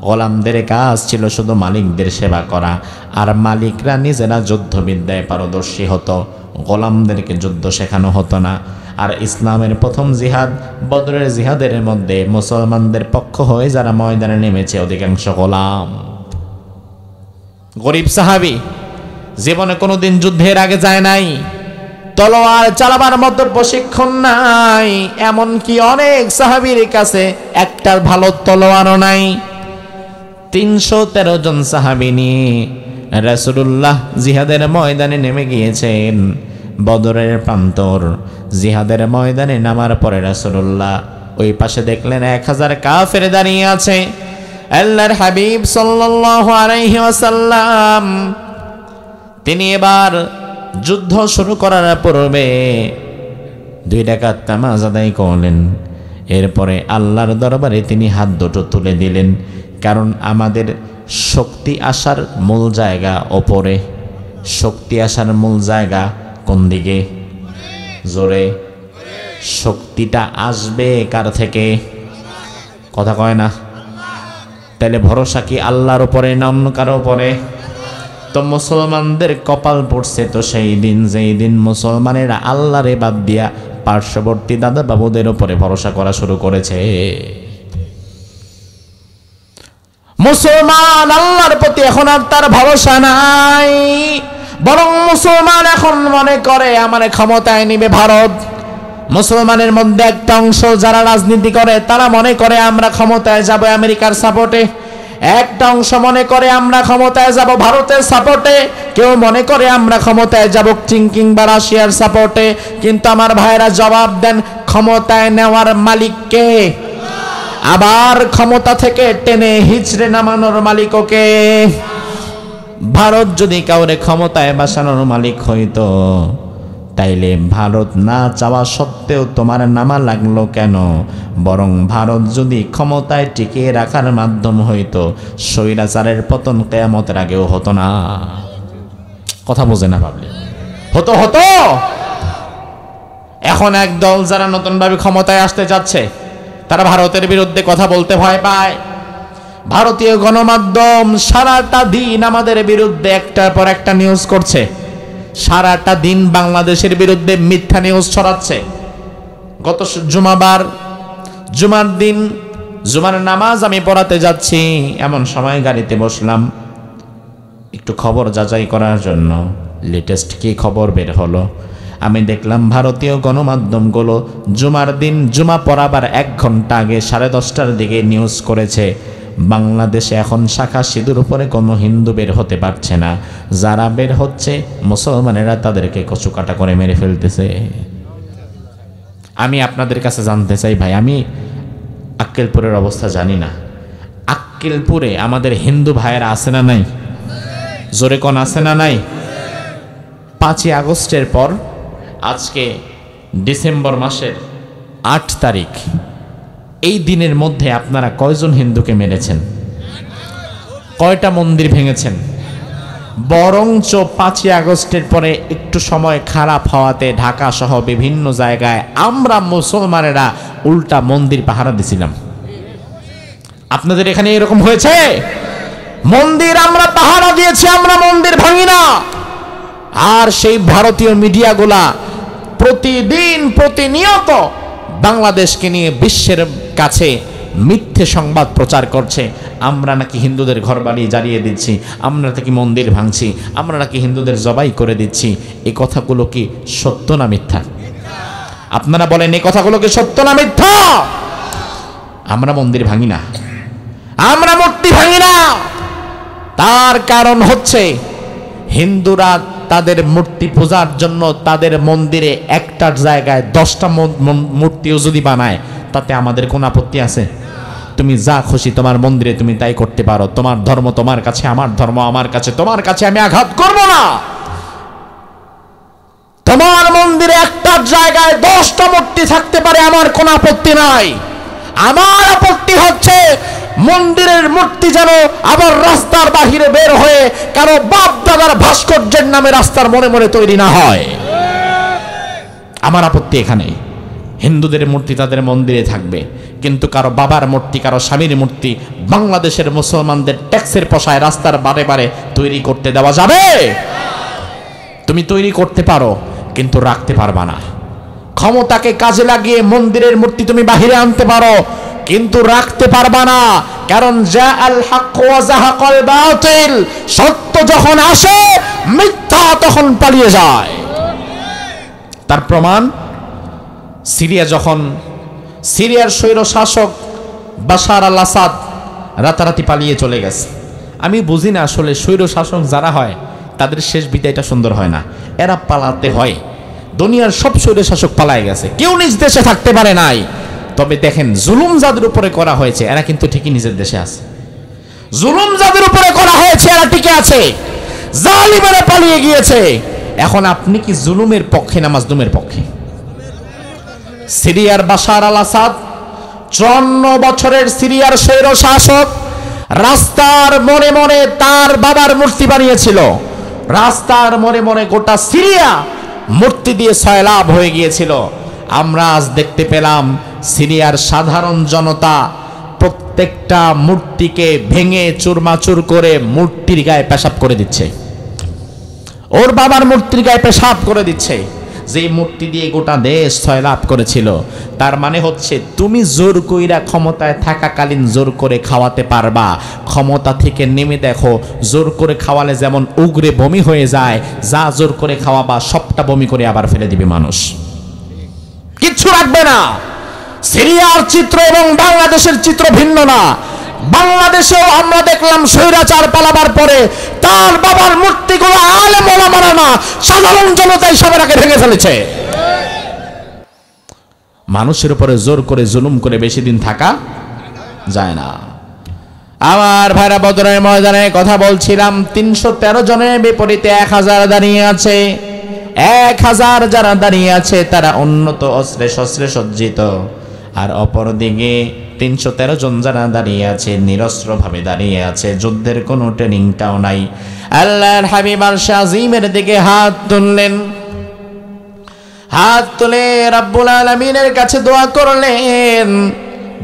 গোলামদের কাজ ছিল শুধু মালিকদের সেবা করা, আর মালিকরা নিজেরা যুদ্ধবিদ্যায় পারদর্শী হতো, গোলামদেরকে যুদ্ধ শেখানো হতো না। আর ইসলামের প্রথম জিহাদ বদরের জিহাদের মধ্যে মুসলমানদের পক্ষ হয়ে যারা ময়দানে নেমেছে অধিকাংশ গোলাম, গরিব সাহাবী, জীবনে কোনোদিন যুদ্ধের আগে যায় নাই, তলোয়ার চালাবার মতো প্রশিক্ষণ নাই, এমনকি অনেক সাহাবীর কাছে একটা ভালো তলোয়ারও নাই। 313 জন সাহাবী নিয়ে রাসূলুল্লাহ জিহাদের ময়দানে নেমে গিয়েছেন। বদরের প্রান্তর জিহাদের ময়দানে নামার পরে রাসূলুল্লাহ ওই পাশে দেখলেন 1000 কাফের দাঁড়িয়ে আছে। আল্লাহর হাবিব সাল্লাল্লাহু আলাইহি ওয়াসাল্লাম তিনি এবার যুদ্ধ শুরু করার পূর্বে 2 রাকাত নামাজ আদায় করলেন। এরপরে আল্লাহর দরবারে তিনি হাত দুটো তুলে দিলেন, কারণ আমাদের শক্তি আসার মূল জায়গা ওপরে। শক্তি আসার মূল জায়গা কোন দিকে? জোরে। শক্তিটা আসবে কার থেকে? কথা কয় না। তাহলে ভরসা কি আল্লাহর উপরে না অন্য কারো উপরে? তো মুসলমানদের কপাল পড়ছে তো সেই দিন, যেই দিন মুসলমানেরা আল্লাহরে বাদ দিয়া পার্শ্ববর্তী দাদা বাবুদের উপরে ভরসা করা শুরু করেছে। মুসলমান আল্লাহর প্রতি এখন আর তার ভরসা নাই, বরং মুসলমান এখন মনে করে আমার ক্ষমতায় নিবে ভারত। মুসলমানের মধ্যে একটা অংশ যারা রাজনীতি করে তারা মনে করে আমরা ক্ষমতায় যাব আমেরিকার সাপোর্টে, একটা অংশ মনে করে আমরা ক্ষমতায় যাব ভারতের সাপোর্টে, কেউ মনে করে আমরা ক্ষমতায় যাব চীন কিংবা রাশিয়ার সাপোর্টে। কিন্তু আমার ভাইরা জবাব দেন, ক্ষমতায় নেওয়ার মালিক কে? আবার ক্ষমতা থেকে টেনে হিচড়ে নামানোর মালিকও কে? ভারত যদি কাউরে ক্ষমতায় বসানোর মালিক হইতো, তাইলে ভারত না চাওয়া সত্ত্বেও তোমার নামা লাগলো কেন? বরং ভারত যদি ক্ষমতায় টিকিয়ে রাখার মাধ্যম হইতো, স্বৈরাচারের পতন কিয়ামতের আগেও হতো না। কথা বোঝে না ভাবলে? হতো হতো। এখন এক দল যারা নতুনভাবে ক্ষমতায় আসতে যাচ্ছে তারা ভারতের বিরুদ্ধে কথা বলতে ভয় পায়। ভারতীয় গণমাধ্যম সারাটা দিন আমাদের বিরুদ্ধে একটার পর একটা নিউজ করছে, সারাটা দিন বাংলাদেশের বিরুদ্ধে মিথ্যা নিউজ ছড়াচ্ছে। গত জুমার দিন জুমার নামাজ আমি পড়াতে যাচ্ছি, এমন সময় গাড়িতে বসলাম একটু খবর যাচাই করার জন্য, লেটেস্ট কি খবর বের হলো। আমি দেখলাম ভারতীয় গণমাধ্যমগুলো জুমার দিন জুমা পড়াবার 1 ঘন্টা আগে 10:30টার দিকে নিউজ করেছে বাংলাদেশে এখন শাখা সিঁদুর উপরে কোনো হিন্দু বের হতে পারছে না, যারা বের হচ্ছে মুসলমানেরা তাদেরকে কচুকাটা করে মেরে ফেলতেছে। আমি আপনাদের কাছে জানতে চাই ভাই, আমি আক্কেলপুরের অবস্থা জানি না, আক্কেলপুরে আমাদের হিন্দু ভাইয়েরা আছে না নাই? জোরে কোন আছে না নাই? 5ই আগস্টের পর আজকে ডিসেম্বর মাসের 8 তারিখ, এই দিনের মধ্যে আপনারা কয়জন হিন্দুকে মেরেছেন? কয়টা মন্দির ভেঙেছেন? বরঞ্চ 5ই আগস্টের পরে একটু সময় খারাপ হওয়াতে ঢাকা সহ বিভিন্ন জায়গায় আমরা মুসলমানেরা উল্টা মন্দির পাহারা দিছিলাম। আপনাদের এখানে এরকম হয়েছে? মন্দির আমরা পাহারা দিয়েছি, আমরা মন্দির ভাঙি না। আর সেই ভারতীয় মিডিয়াগুলা প্রতিদিন প্রতিনিয়ত বাংলাদেশকে নিয়ে বিশ্বের কাছে মিথ্যে সংবাদ প্রচার করছে। আমরা নাকি হিন্দুদের ঘরবাড়ি জ্বালিয়ে দিচ্ছি, আমরা নাকি মন্দির ভাঙছি, আমরা নাকি হিন্দুদের জবাই করে দিচ্ছি। এই কথাগুলো কি সত্য না মিথ্যা? আপনারা বলেন, এই কথাগুলো কি সত্য না মিথ্যা? আমরা মন্দির ভাঙি না, আমরা মূর্তি ভাঙি না। তার কারণ হচ্ছে হিন্দুরা তাদের মূর্তি পূজার জন্য তাদের মন্দিরে একটার জায়গায় 10টা মূর্তিও যদি বানায়, তাতে আমাদের কোন আপত্তি আছে? তুমি যা খুশি তোমার মন্দিরে তুমি তাই করতে পারো, তোমার ধর্ম তোমার কাছে, আমার ধর্ম আমার কাছে, তোমার কাছে আমি আঘাত করব না। তোমার মন্দিরে একটার জায়গায় 10টা মূর্তি থাকতে পারে, আমার কোনো আপত্তি নাই। আমার আপত্তি হচ্ছে মন্দিরের মূর্তি যেন আবার রাস্তার বাহিরে বের হয়ে কারো বাপ দাদার ভাস্কর্যের নামে রাস্তার মনে মনে তৈরি না হয়। আমার আপত্তি এখানে। হিন্দুদের মূর্তি তাদের মন্দিরে থাকবে, কিন্তু কারো বাবার মূর্তি, কারো স্বামীর মূর্তি বাংলাদেশের মুসলমানদের ট্যাক্সের পয়সায় রাস্তার বারে বারে তৈরি করতে দেওয়া যাবে? তুমি তৈরি করতে পারো, কিন্তু রাখতে পারবা না। ক্ষমতাকে কাজে লাগিয়ে মন্দিরের মূর্তি তুমি বাহিরে আনতে পারো, কিন্তু রাখতে পারবা না। কারণ জাআল হক ওয়া যাহাকাল বাতিল, সত্য যখন আসে মিথ্যা তখন পালিয়ে যায়। তার প্রমাণ সিরিয়ার স্বৈর শাসক বাশার আল আসাদ রাতারাতি পালিয়ে চলে গেছে। আমি বুঝি না আসলে স্বৈর শাসক যারা হয় তাদের শেষ বিদায়টা সুন্দর হয় না, এরা পালাতে হয়। দুনিয়ার সব স্বৈর শাসক পালায় গেছে, কেউ নিজ দেশে থাকতে পারে নাই। তবে দেখেন, জুলুম যাদের উপরে করা হয়েছে এরা কিন্তু ঠিকই নিজের দেশে আছে। জুলুম যাদের উপরে করা হয়েছে এরা টিকে আছে, জালিমেরা পালিয়ে গিয়েছে। এখন আপনি কি জুলুমের পক্ষে না মাজলুমের পক্ষে? সিরিয়ার বাশার আল আসাদ 54 বছরের সিরিয়ার স্বৈর শাসক রাস্তার মনে মনে তার বাবার মূর্তি বানিয়েছিল। রাস্তার মনে মনে গোটা সিরিয়া মূর্তি দিয়ে সয়লাভ হয়ে গিয়েছিল। আমরা আজ দেখতে পেলাম সিরিয়ার সাধারণ জনতা প্রত্যেকটা মূর্তিকে ভেঙে চুরমাচুর করে মূর্তির গায়ে পেশাব করে দিচ্ছে, ওর বাবার মূর্তির গায়ে পেশাব করে দিচ্ছে। যে মূর্তি দিয়ে গোটা দেশ সয়লাভ করেছিল, তার মানে হচ্ছে তুমি জোর কইরা ক্ষমতায় থাকাকালীন জোর করে খাওয়াতে পারবা, ক্ষমতা থেকে নেমে দেখো জোর করে খাওয়ালে যেমন উগরে বমি হয়ে যায়, যা জোর করে খাওয়াবা সবটা বমি করে আবার ফেলে দিবে মানুষ, কিচ্ছু রাখবে না। সিরিয়ার চিত্র এবং বাংলাদেশের চিত্র ভিন্ন না। বাংলাদেশেও আমরা দেখলাম স্বৈরাচার পালাবার পরে তার বাবার মূর্তিগুলো আলেম ওলামারা না, সাধারণ জনতা হিসাবে আগে ভেঙে ফেলেছে। মানুষের উপরে জোর করে জুলুম করে বেশি দিন থাকা যায় না। আমার ভাইরা, বদরের ময়দানে কথা বলছিলাম, 313 জনের বিপরীতে 1000 দাঁড়িয়ে আছে। 1000 যারা দাঁড়িয়ে আছে তারা উন্নত অস্ত্রে শস্ত্রে সজ্জিত, আর অপরদিকে 313 জন যারা দাঁড়িয়ে আছে নিরস্ত্র ভাবে দাঁড়িয়ে আছে, যুদ্ধের কোনো ট্রেনিংটাও নাই। আল্লাহর হাবিব আরশে আজিমের দিকে হাত তুললেন, হাত তুলে রব্বুল আলামিনের কাছে দোয়া করলেন।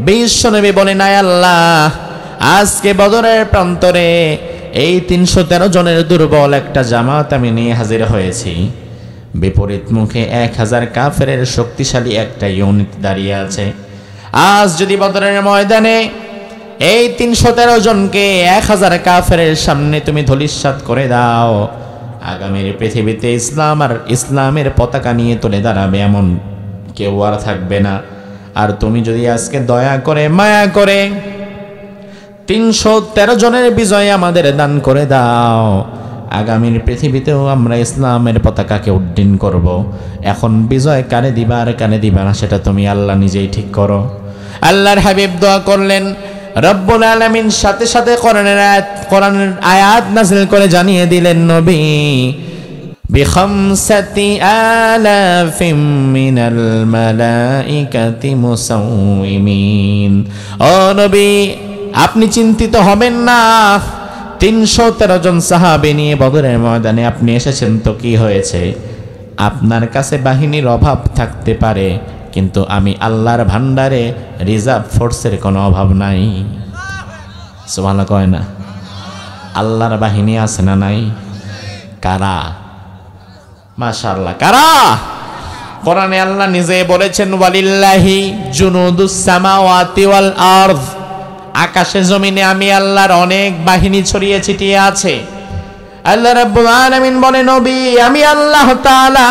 বিশ্বনবী বলেন, আয় আল্লাহ, আজকে বদরের প্রান্তরে এই 313 জনের দুর্বল একটা জামাত আমি নিয়ে হাজির হয়েছি। বিপরীত মুখে 1000 কাফেরের শক্তিশালী একটা ইউনিট দাঁড়িয়ে আছে। আজ যদি বদরের ময়দানে এই 313 জনকে 1000 কাফেরের সামনে তুমি ধূলিসাৎ করে দাও, আগামীর পৃথিবীতে ইসলাম আর ইসলামের পতাকা নিয়ে তুলে দাঁড়াবে এমন কেউ আর থাকবে না। আর তুমি যদি আজকে দয়া করে মায়া করে 313 জনের বিজয় আমাদের দান করে দাও। আগামীর পৃথিবীতেও আমরা ইসলামের পতাকাকে উড্ডীন করব। এখন বিজয় কানে দিবা আর কানে দিবা না সেটা তুমি আল্লাহ নিজেই ঠিক করো। আল্লাহর হাবিব দোয়া করলেন, রব্বুল আলামিন সাথে সাথে কোরআনের আয়াত নাযিল করে জানিয়ে দিলেন, নবী বিখামসাতি আলাফিম মিনাল মালাইকাতি মুসাউইমিন। ও নবী, আপনি চিন্তিত হবেন না। 313 জন সাহাবী নিয়ে বদরের ময়দানে আপনি এসেছেন তো কি হয়েছে? আপনার কাছে বাহিনীর অভাব থাকতে পারে, কিন্তু আমি আল্লাহর ভান্ডারে রিজার্ভ ফোর্সের কোনো অভাব নাই। সুবহানাল্লাহ কয় না? আল্লাহর বাহিনী আছে না নাই? কারা? মাশাআল্লাহ, কারা? কোরআনে আল্লাহ নিজে বলেছেন, ওয়ালিল্লাহি জুনুদুস সামাওয়াতি ওয়াল আরদ। আকাশে জমিনে আমি আল্লাহর অনেক বাহিনী ছড়িয়ে ছিটিয়ে আছে। আল্লাহ রাব্বুল আলামিন বলে, নবী আমি আল্লাহ তাআলা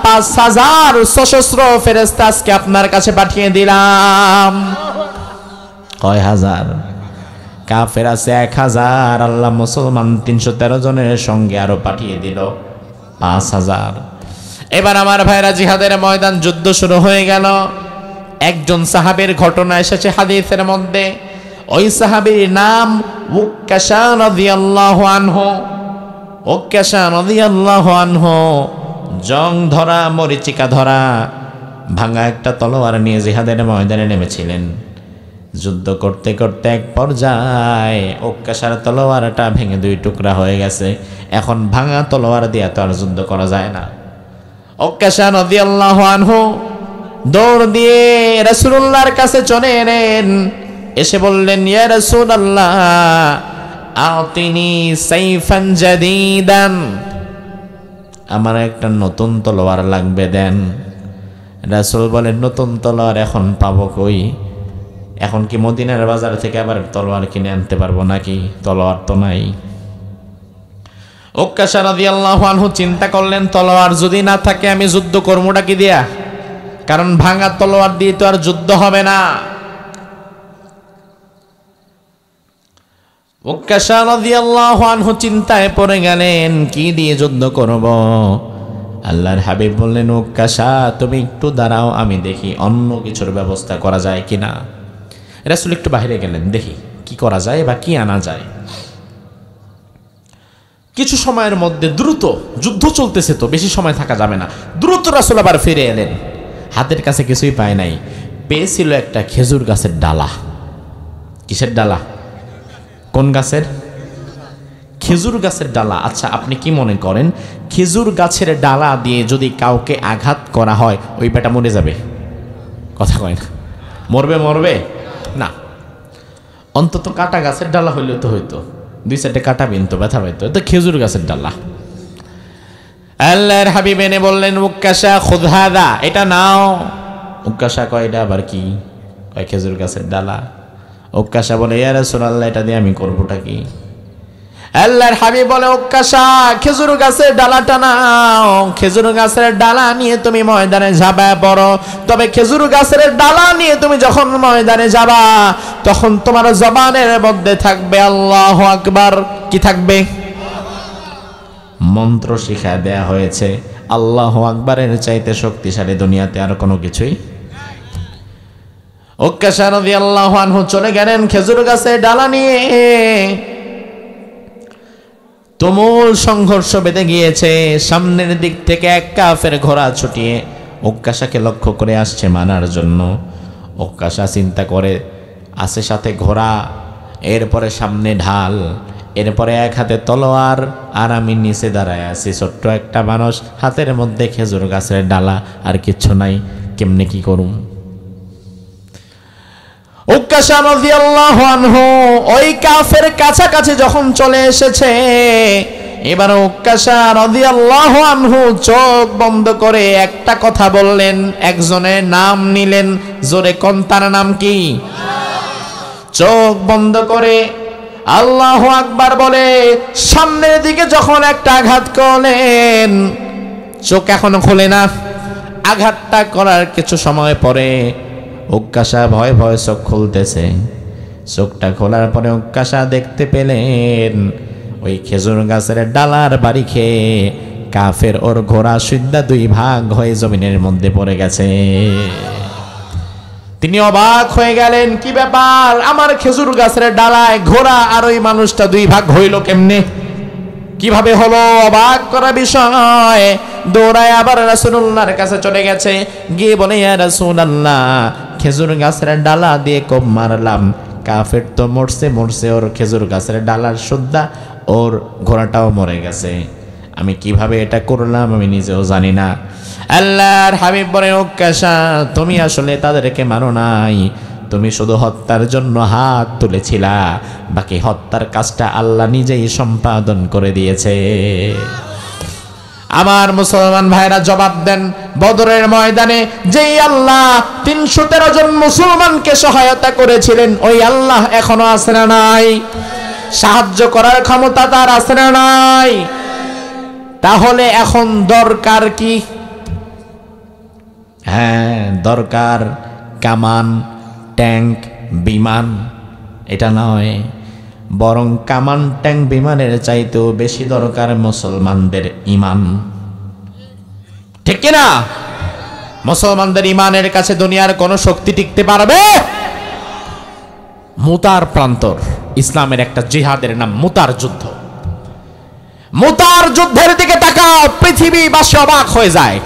5000 সশস্ত্র ফেরেশতা আজকে আপনার কাছে পাঠিয়ে দিলাম। কয় হাজার? কাফের আছে 1000, আল্লাহ মুসলমান 313 জনের সঙ্গে আরো পাঠিয়ে দিল 5000। এবার আমার ভাইরা, জিহাদের ময়দান, যুদ্ধ শুরু হয়ে গেল। একজন সাহাবীর ঘটনা এসেছে হাদিসের মধ্যে। ওই সাহাবীর নাম উক্কাশা রাদিয়াল্লাহু আনহু। উক্কাশা রাদিয়াল্লাহু আনহু জং ধরা, মরিচিকা ধরা ভাঙা একটা তলোয়ার নিয়ে জিহাদের ময়দানে নেমেছিলেন। যুদ্ধ করতে করতে এক পর্যায়ে উক্কাশার তলোয়ারটা ভেঙে 2 টুকরা হয়ে গেছে। এখন ভাঙা তলোয়ার দিয়ে তো আর যুদ্ধ করা যায় না। উক্কাশা রাদিয়াল্লাহু আনহু দৌড় দিয়ে রাসূলুল্লাহর কাছে চলে এলেন। এসে বললেন, ইয়া রাসূলুল্লাহ আতিনি সাইফান জাদীদান, আমার একটা নতুন তলোয়ার লাগবে, দেন। রাসূল বলেন, নতুন তলোয়ার এখন পাবো কই? এখন কি মদিনার বাজার থেকে আবার তলোয়ার কিনে আনতে পারবো নাকি? তলোয়ার তো নাই। উক্কাশা রাদিয়াল্লাহু আনহু চিন্তা করলেন, তলোয়ার যদি না থাকে আমি যুদ্ধ করবোটা কি দিয়া? কারণ ভাঙা তলোয়ার দিয়ে তো আর যুদ্ধ হবে না। উক্কাশা রাদিয়াল্লাহু আনহু চিন্তায় পড়ে গেলেন, কি দিয়ে যুদ্ধ করব? আল্লাহর হাবিব বললেন, উক্কাশা তুমি একটু দাঁড়াও, আমি দেখি অন্য কিছুর ব্যবস্থা করা যায় কিনা। রাসূল একটু বাইরে গেলেন, দেখি কি করা যায় বা কি আনা যায়। কিছু সময়ের মধ্যে দ্রুত, যুদ্ধ চলতেছে তো বেশি সময় থাকা যাবে না, দ্রুত রাসূল আবার ফিরে এলেন। হাতের কাছে কিছুই পায় নাই, পেয়েছিল একটা খেজুর গাছের ডালা। কিসের ডালা? কোন গাছের? খেজুর গাছের ডালা। আচ্ছা, আপনি কি মনে করেন খেজুর গাছের ডালা দিয়ে যদি কাউকে আঘাত করা হয় ওই বেটা মরে যাবে? কথা কয় না, মরবে? মরবে না। অন্তত কাটা গাছের ডালা হইলে তো হইতো, 2-4টে কাটা বিনতো, ব্যথা পাইতো। তো খেজুর গাছের ডালা। আল্লাহর হাবিব এনে বললেন, উক্কাশা খুদ হাদা, এটা নাও। উক্কাশা কয়, এটা আবার কি? কয় খেজুর গাছের ডালা। উক্কাশা বলে, ইয়া রাসূলুল্লাহ এটা দিয়ে আমি করবোটা কি? আল্লাহর হাবিব বলে, উক্কাশা খেজুর গাছের ডালাটা নাও। খেজুর গাছের ডালা নিয়ে তুমি ময়দানে ঝাঁপায় পড়ো। তবে খেজুর গাছের ডালা নিয়ে তুমি যখন ময়দানে যাবা তখন তোমার জবানের মধ্যে থাকবে আল্লাহু আকবার। কি থাকবে? মন্ত্র শিক্ষা দেয়া হয়েছে। আল্লাহু আকবারের চাইতে শক্তিশালী দুনিয়াতে আর কোনো কিছুই। উক্কাশা রাদিয়াল্লাহু আনহু চলে গেলেন খেজুর গাছের ডালা নিয়ে। তুমুল সংঘর্ষ বেঁধে গিয়েছে। সামনের দিক থেকে এক কাফের ঘোড়া ছুটিয়ে উক্কাশাকে লক্ষ্য করে আসছে মারার জন্য। উক্কাশা চিন্তা করে, আছে সাথে ঘোড়া, এরপরে সামনে ঢাল, এরপরে এক হাতে তলোয়ার, আর আমি নিচে দাঁড়ায় আছি ছোট্ট একটা মানুষ, হাতের মধ্যে খেজুর গাছের ডালা, আর কিচ্ছু নাই, কেমনে কি করুম? উক্কাশা রাদিয়াল্লাহু আনহু ওই কাফের কাছাকাছি যখন চলে এসেছে, এবার উক্কাশা রাদিয়াল্লাহু আনহু চোখ বন্ধ করে একটা কথা বললেন, একজনের নাম নিলেন, জোরে কোন, তার নাম কি? চোখ বন্ধ করে আল্লাহু আকবার বলে সামনের দিকে যখন একটা আঘাত করলেন, চোখ এখনো খোলে না। আঘাতটা করার কিছু সময় পরে উক্কাশা ভয় ভয় চোখ খুলতেছে। চোখটা খোলার পরে উকাশা দেখতে পেলেন ওই খেজুর গাছের ডালার বাড়ি খেয়ে কাফের ওর ঘোড়া সিদ্ধা দুই ভাগ হয়ে জমিনের মধ্যে পড়ে গেছে। তিনি অবাক হয়ে গেলেন, কি ব্যাপার, আমার খেজুর গাছের ডালায় ঘোড়া আর ওই মানুষটা দুই ভাগ হইল কেমনে, কিভাবে হলো? অবাক করা বিষয়। দৌড়ায় আবার রাসূলুল্লাহর কাছে চলে গেছে, গিয়ে বলে, ইয়া রাসূলুল্লাহ, খেজুর গাছের ডালা দিয়ে কোপ মারলাম, কাফের তো মরছে, ওর খেজুর গাছের ডালার সুদ্ধা ওর ঘোড়াটাও মরে গেছে। আমি কিভাবে এটা করলাম আমি নিজেও জানি না। আল্লাহর হাবিব বলে, উকাশা, তুমি আসলে তাদেরকে মারো নাই, তুমি শুধু হত্যার জন্য হাত তুলেছিলা, বাকি হত্যার কাজটা আল্লাহ নিজেই সম্পাদন করে দিয়েছে। আমার মুসলমান ভাইরা জবাব দেন, বদরের ময়দানে যেই আল্লাহ ৩১৩ জন মুসলমানকে সহায়তা করেছিলেন, ওই আল্লাহ এখনো আছে না নাই? সাহায্য করার ক্ষমতা তার আছে না নাই? তাহলে এখন দরকার কি? হ্যাঁ, দরকার কামান, ট্যাঙ্ক, বিমান। এটা নয়, বরং কামান, ট্যাঙ্ক, বিমানের চাইতেও বেশি দরকার মুসলমানদের ইমান। ঠিক কিনা? মুসলমানদের ইমানের কাছে দুনিয়ার কোন শক্তি টিকতে পারবে? মুতার প্রান্তর, ইসলামের একটা জিহাদের নাম মুতার যুদ্ধ। মুতার যুদ্ধের দিকে তাকাও, পৃথিবীবাসী অবাক হয়ে যায়।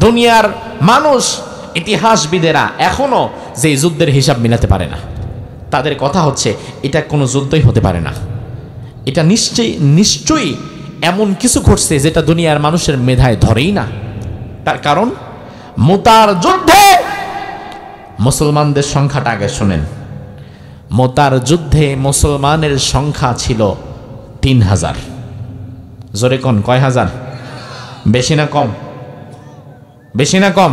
দুনিয়ার মানুষ, ইতিহাসবিদেরা এখনো যে যুদ্ধের হিসাব মিলাতে পারে না। তাদের কথা হচ্ছে এটা কোনো যুদ্ধই হতে পারে না, এটা নিশ্চয়ই এমন কিছু ঘটছে যেটা দুনিয়ার মানুষের মেধায় ধরেই না। তার কারণ মুতার যুদ্ধে মুসলমানদের সংখ্যাটা আগে শোনেন। মুতার যুদ্ধে মুসলমানের সংখ্যা ছিল ৩,০০০। জোরে কোন, কয় হাজার? বেশি না কম? বেশি না কম?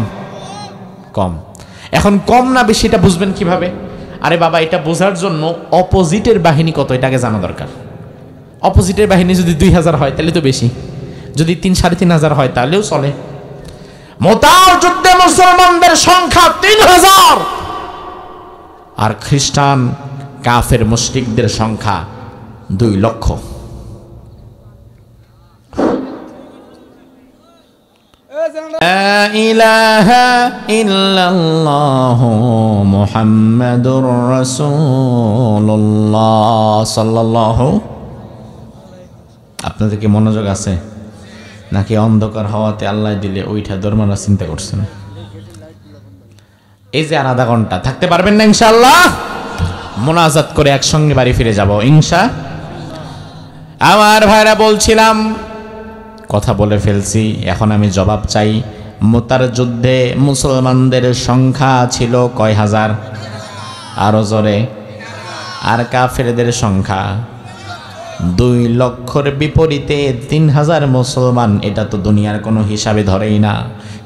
কম। এখন কম না বেশি এটা বুঝবেন কিভাবে? আরে বাবা, এটা বোঝার জন্য অপোজিটের বাহিনী কত এটাকে জানা দরকার। অপোজিটের বাহিনী যদি ২,০০০ হয় তাহলে তো বেশি, যদি ৩-৩,৫০০ হয় তাহলেও চলে। মুতার যুদ্ধে মুসলমানদের সংখ্যা ৩,০০০, আর খ্রিস্টান কাফের মুশরিকদের সংখ্যা ২ লক্ষ। লা ইলাহা ইল্লাল্লাহু মুহাম্মাদুর রাসূলুল্লাহ সাল্লাল্লাহু। আপনাদের কি মনোযোগ আছে নাকি অন্ধকার হওয়াতে আল্লাহ দিলে ওইটা ধর্মরা চিন্তা করছেন? এই যে আর আধা ঘন্টা থাকতে পারবেন না ইনশাআল্লাহ? মোনাজাত করে একসঙ্গে বাড়ি ফিরে যাব আমার ভাইরা বলছিলাম, কথা বলে ফেলছি, এখন আমি জবাব চাই। মুতার যুদ্ধে মুসলমানদের সংখ্যা ছিল কয় হাজার? আরো জোরে। আর কাফেরদের সংখ্যা ২ লক্ষর বিপরীতে ৩,০০০ মুসলমান। এটা তো দুনিয়ার কোনো হিসাবে ধরেই না,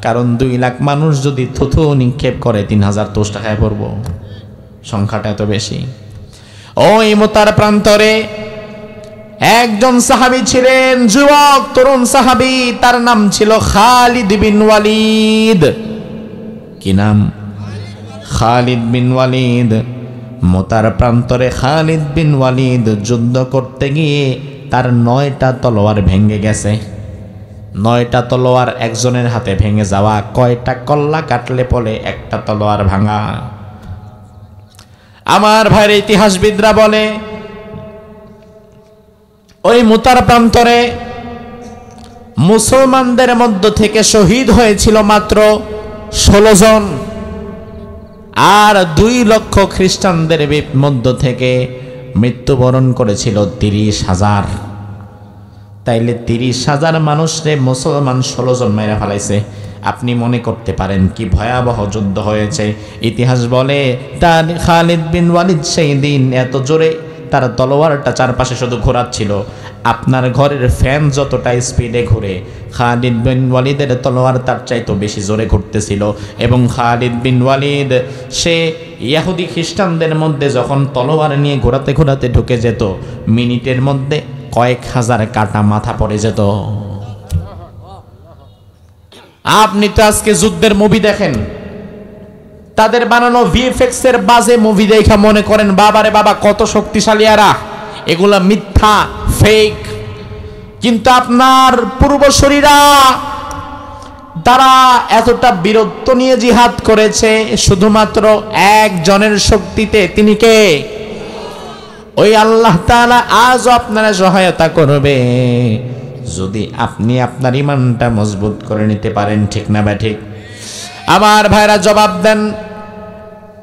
কারণ ২ লাখ মানুষ যদি থুথু নিক্ষেপ করে ৩,০০০ তোষ টাকায় পড়ব। সংখ্যাটা এত বেশি। ওই মুতার প্রান্তরে একজন সাহাবী ছিলেন, যুবক তরুণ সাহাবী, তার নাম ছিল খালিদ বিন ওয়ালিদ। কি নাম? খালিদ বিন ওয়ালিদ। মুতার প্রান্তরে খালিদ বিন ওয়ালিদ যুদ্ধ করতে গিয়ে তার ৯টা তলোয়ার ভেঙে গেছে। ৯টা তলোয়ার একজনের হাতে ভেঙে যাওয়া, কয়টা কল্লা কাটলে পলে একটা তলোয়ার ভাঙা। আমার ভাইয়ের ইতিহাসবিদরা বলে ওই মুতার প্রান্তরে মুসলমানদের মধ্য থেকে শহীদ হয়েছিল মাত্র ১৬ জন, আর ২ লক্ষ খ্রিস্টানদের মধ্য থেকে মৃত্যুবরণ করেছিল ৩০,০০০। তাইলে ৩০,০০০ মানুষরে মুসলমান ১৬ জন মেরে ফেলাইছে। আপনি মনে করতে পারেন কি ভয়াবহ যুদ্ধ হয়েছে। ইতিহাস বলে তার খালিদ বিন ওয়ালিদ সেই দিন এত জোরে তার তলোয়ারটা চারপাশে শুধু ঘোরাচ্ছিল, আপনার ঘরের ফ্যান যতটা স্পিডে ঘুরে খালিদ বিন ওয়ালিদের তলোয়ার তার চাইতে বেশি জোরে ঘুরতেছিল। এবং খালিদ বিন ওয়ালিদ সে ইহুদি খ্রিস্টানদের মধ্যে যখন তলোয়ার নিয়ে ঘোরাতে ঘোরাতে ঢুকে যেত, মিনিটের মধ্যে কয়েক হাজার কাটা মাথা পড়ে যেত। আপনি তো আজকে যুদ্ধের মুভি দেখেন, তাদের বানানো ভিএফএক্স এর বাজে মুভি দেখে মনে করেন বাবারে বাবা কত শক্তিশালী এরা, এগুলা মিথ্যা, ফেক। কিন্তু আপনার পূর্বসূরীরা তারা এতটা বীরত্ব নিয়ে জিহাদ করেছে শুধুমাত্র একজনের শক্তিতে, তিনি কে? ওই আল্লাহ তাআলা আজও আপনারা সহায়তা করবে যদি আপনি আপনার ঈমানটা মজবুত করে নিতে পারেন, ঠিক না বা ঠিক? আমার ভাইরা জবাব দেন।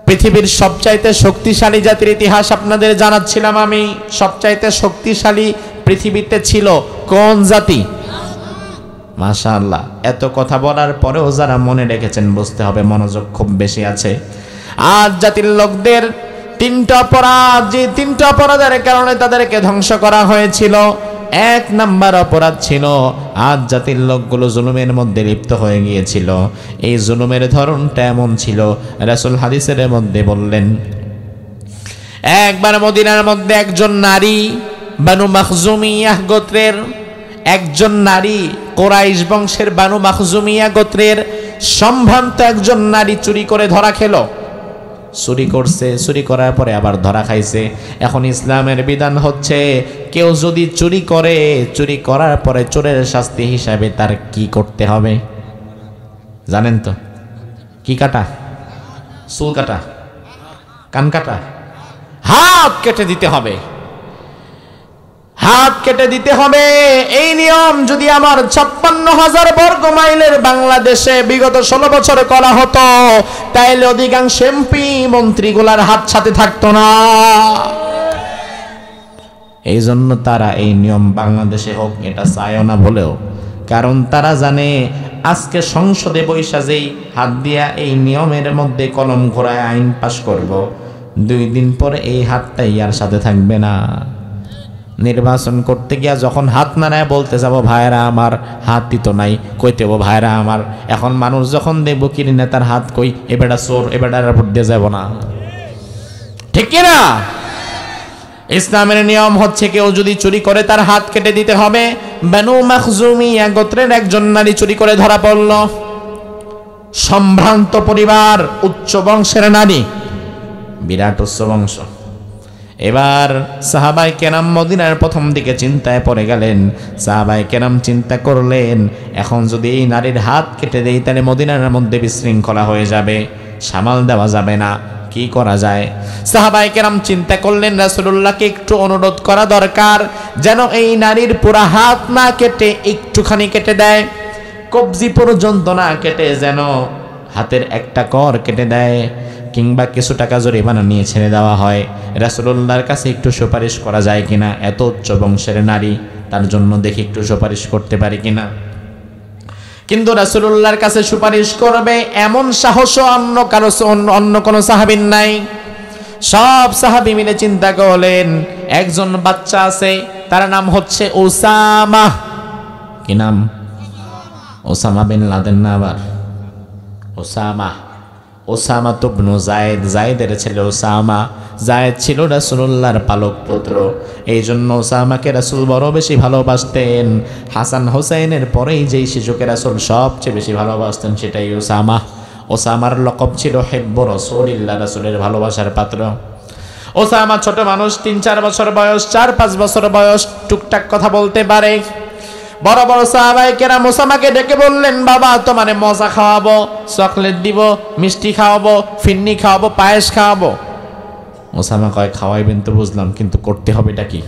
পৃথিবীর সবচাইতে শক্তিশালী জাতির ইতিহাস আপনাদের জানাচ্ছিলাম আমি। সবচাইতে শক্তিশালী পৃথিবীতে ছিল কোন জাতি? মাশাআল্লাহ, এত কথা বলার পরেও যারা মনে রেখেছেন বুঝতে হবে মনোযোগ খুব বেশি আছে। আজ জাতির লোকদের তিনটা অপরাধ, যে তিনটা অপরাধের কারণে তাদেরকে ধ্বংস করা হয়েছিল। এক নাম্বার অপরাধ ছিল আজ জাতির লোকগুলো জুলুমের মধ্যে লিপ্ত হয়ে গিয়েছিল। এই জুলুমের ধরনটা এমন ছিল, রাসূল হাদিসের মধ্যে বললেন, একবার মদিনার মধ্যে একজন নারী, বানু মাখজুমিয়াহ গোত্রের একজন নারী, কোরাইশ বংশের বানু মাখজুমিয়া গোত্রের সম্ভ্রান্ত একজন নারী চুরি করে ধরা খেল। চুরি করছে, চুরি করার পরে আবার ধরা খাইছে। এখন ইসলামের বিধান হচ্ছে কেউ যদি চুরি করে, চুরি করার পরে চোরের শাস্তি হিসাবে তার কি করতে হবে জানেন তো? কি কাটা? চুল কাটা, কান কাটা, হাত কেটে দিতে হবে। হাত কেটে দিতে হবে। এই নিয়ম যদি আমার 56,000 বর্গ মাইলের বাংলাদেশে বিগত 16 বছর করা হতো, তাইলে অধিকাংশ এমপি মন্ত্রীগুলার হাত সাথে থাকতো না। এই জন্য তারা এই নিয়ম বাংলাদেশে হোক এটা চায় না বলেও, কারণ তারা জানে আজকে সংসদে বৈশা যেই হাত দিয়া এই নিয়মের মধ্যে কলম ঘোরায় আইন পাশ করব, 2 দিন পরে এই হাতটাই আর সাথে থাকবে না। নির্বাচন করতে গিয়া যখন হাত নাড়ায় বলতে যাব ভাইরা আমার হাতই তো নাই, কইতেব ভাইরা আমার। এখন মানুষ যখন দেখবো কি নেতার হাত কই, এবেটা চোর, এবেটা ভোট দিয়ে যাব না, ঠিক কিনা? ইসলামের নিয়ম হচ্ছে কেউ যদি চুরি করে তার হাত কেটে দিতে হবে। বানু মাখজুমিয়া গোত্রের একজন নারী চুরি করে ধরা পড়ল। সম্ভ্রান্ত পরিবার, উচ্চ বংশের নারী, বিরাট উচ্চ বংশ। এবার সাহাবায়ে কেরাম মদিনার প্রথম দিকে চিন্তায় পড়ে গেলেন। সাহাবায়ে কেরাম চিন্তা করলেন, এখন যদি এই নারীর হাত কেটে দেই তাহলে মদিনার মধ্যে বিশৃঙ্খলা হয়ে যাবে, সামাল দেওয়া যাবে না, কি করা যায়? সাহাবায়ে কেরাম চিন্তা করলেন রাসূলুল্লাহকে একটু অনুরোধ করা দরকার যেন এই নারীর পুরা হাত না কেটে একটুখানি কেটে দেয়, কবজি পর্যন্ত না কেটে যেন হাতের একটা কর কেটে দেয়, কিংবা কিছু টাকা জরিমানা নিয়ে ছেড়ে দেওয়া হয়। রাসূলুল্লাহর কাছে একটু সুপারিশ করা যায় কিনা, এত উচ্চ বংশের নারী, তার জন্য দেখি একটু সুপারিশ করতে পারি কিনা। কিন্তু রাসূলুল্লাহর কাছে সুপারিশ করবে এমন সাহস অন্য কোনো সাহাবীর নাই। সব সাহাবী মিলে চিন্তা করলেন, একজন বাচ্চা আছে, তার নাম হচ্ছে ওসামা। কি নাম? ওসামা বিন লাদেন না আবার? ওসামা, ওসামা ইবনে যায়েদ, যায়েদের ছেলে ওসামা। যায়েদ ছিল রাসূলুল্লাহর পালক পুত্র, এই জন্য ওসামাকে রাসূল বড় বেশি ভালোবাসতেন। হাসান হোসেনের পরেই যেই শিশুকে রাসূল সবচেয়ে বেশি ভালোবাসতেন সেটাই ওসামা। ওসামার লকব ছিল হিব্বু রাসূলিল্লাহ, রাসূলের ভালোবাসার পাত্র। ওসামা ছোট মানুষ, 3-4 বছর বয়স, 4-5 বছর বয়স, টুকটাক কথা বলতে পারে। বড় বড় সাহাবায়ে কেরাম ওসামাকে ডেকে বললেন, বাবা তোমারে মজা খাওয়াবো, চকলেট দিব, মিষ্টি খাওয়াবো, ফিন্নি খাওয়াবো, পায়েস খাওয়াবো। ওসামা কয়, খাওয়াইবেন তো বুঝলাম, কিন্তু করতে হবে এটা কি?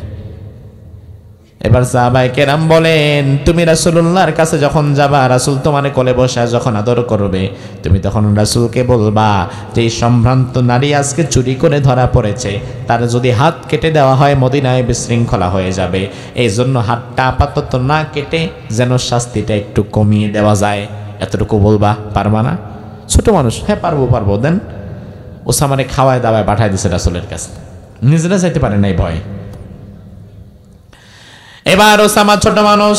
এবার সাহাবায়ে কেরাম বলেন, তুমি রাসূলুল্লাহর কাছে যখন যাবা, রাসূল তোমারে কোলে বসে যখন আদর করবে, তুমি তখন রাসূলকে বলবা যে এই সম্ভ্রান্ত নারী আজকে চুরি করে ধরা পড়েছে, তার যদি হাত কেটে দেওয়া হয় মদিনায় বিশৃঙ্খলা হয়ে যাবে, এই জন্য হাতটা আপাতত না কেটে যেন শাস্তিটা একটু কমিয়ে দেওয়া যায়, এতটুকু বলবা। পারবা না? ছোট মানুষ, হ্যাঁ পারবো দেন। ওসামারে খাওয়ায় দাওয়ায় পাঠায় দিছে রাসূলের কাছে, নিজেরা যাইতে পারে নাই ভয়। এবার ওসামা ছোট মানুষ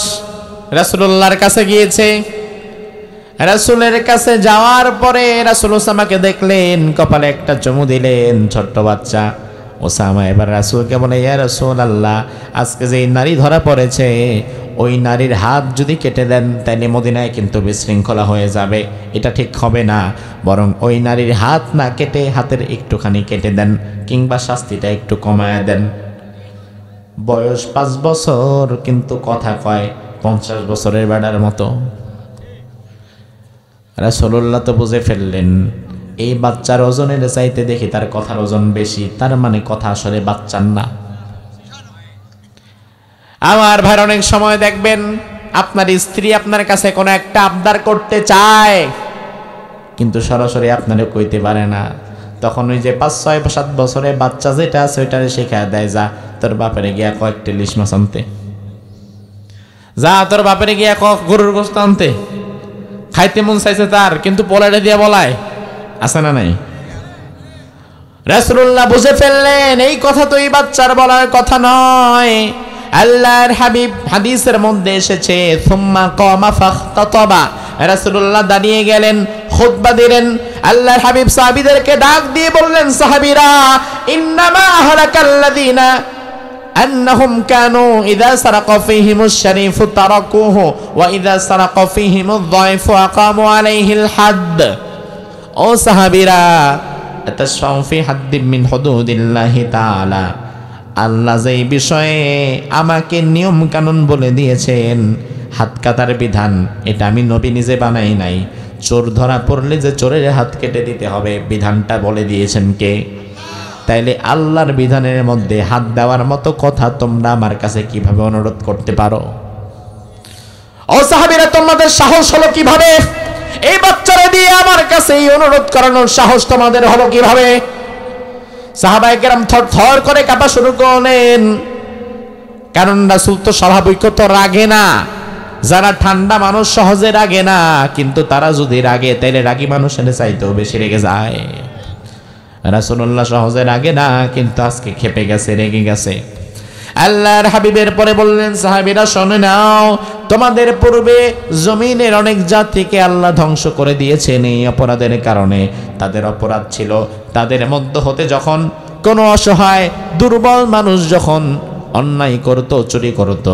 রাসূলুল্লাহর কাছে গিয়েছে। রাসূলের কাছে যাওয়ার পরে রাসূল ওসামাকে দেখলেন, কপালে একটা চুমু দিলেন, ছোট্ট বাচ্চা। ওসামা এবার রাসূলকে বলে, ইয়া রাসূলুল্লাহ, আজকে যে নারী ধরা পড়েছে ওই নারীর হাত যদি কেটে দেন তাহলে মদিনায় কিন্তু বিশৃঙ্খলা হয়ে যাবে, এটা ঠিক হবে না। বরং ওই নারীর হাত না কেটে হাতের একটুখানি কেটে দেন, কিংবা শাস্তিটা একটু কমায় দেন। বয়স 5 বছর কিন্তু কথা কয় 50 বছরের বেড়ার মতো। রাসূলুল্লাহ তো বুঝে ফেললেন এই বাচ্চার ওজনের চাইতে দেখি তার কথার ওজন বেশি, তার মানে কথা আসলে বাচ্চার না। আমার ভাই, অনেক সময় দেখবেন আপনার স্ত্রী আপনার কাছে কোনো একটা আবদার করতে চায় কিন্তু সরাসরি আপনারে কইতে পারে না, তখন ওই যে 5, 6, 7 বছরের বাচ্চা যেটা আছে ওইটারে শেখায় দেয়, যা তোর বাপেরে গিয়া কয়েকটা ইলিশ মাছ আনতে, যা তোর বাপেরে গিয়া গরুর গোশত আনতে। খাইতে মন চাইছে তার, কিন্তু পোলারে দিয়া বলায়, আছে না নাই? রাসূলুল্লাহ বুঝে ফেললেন এই কথা তো এই বাচ্চার বলার কথা নয়। আল্লাহর হাবিব হাদিসের মধ্যে এসেছে সুম্মা কামা ফাখতাবা, রাসূলুল্লাহ দাঁড়িয়ে গেলেন, খুতবা দিলেন। আল্লাহর হাবিব সাহাবীদেরকে ডাক দিয়ে বললেন, সাহাবীরা, ইন্নামা আহলাকাল্লাযিনা আন্নাহুম কানু ইযা সারাকা ফীহিমুশ শরীফু তারাকুহু ওয়া ইযা সারাকা ফীহিমুদ যায়ফু আকামু আলাইহিল হাদ। ও সাহাবীরা, আতাশফাউ ফি হাদ্দিন মিন হুদুদিল্লাহি তাআলা, আল্লাহ যেই বিষয়ে আমাকে নিয়ম কানুন বলে দিয়েছেন, হাত কাটার বিধান, এটা আমি নবী নিজে বানাই নাই। চোর ধরা পড়লে যে চোরের হাত কেটে দিতে হবে, বিধানটা বলে দিয়েছেন কে? তাইলে আল্লাহর বিধানের মধ্যে হাত দেওয়ার মতো কথা তোমরা আমার কাছে কিভাবে অনুরোধ করতে পারো? ও সাহাবীরা, তোমাদের সাহস হলো কিভাবে? এই বাচ্চারা দিয়ে আমার কাছে এই অনুরোধ করানোর সাহস তোমাদের হলো কিভাবে? সাহাবায়ে কেরাম থরথর করে কাঁপা শুরু করলেন, কারণ রাসূল তো স্বাভাবিকত রাগে না। যারা ঠান্ডা মানুষ সহজে রাগে না, কিন্তু তারা যদি রাগে তাইলে রাগী মানুষের চাইতেও বেশি রেগে যায়। রাসূলুল্লাহ সহজে রাগে না, কিন্তু আজকে খেপে গেছে, রেগে গেছে। আল্লাহর হাবিবের পরে বললেন, সাহাবীরা শুনে নাও, তোমাদের পূর্বে জমিনের অনেক জাতিকে আল্লাহ ধ্বংস করে দিয়েছেন এই অপরাধের কারণে। তাদের অপরাধ ছিল, তাদের মধ্য হতে যখন কোনো অসহায় দুর্বল মানুষ যখন অন্যায় করত, চুরি করত,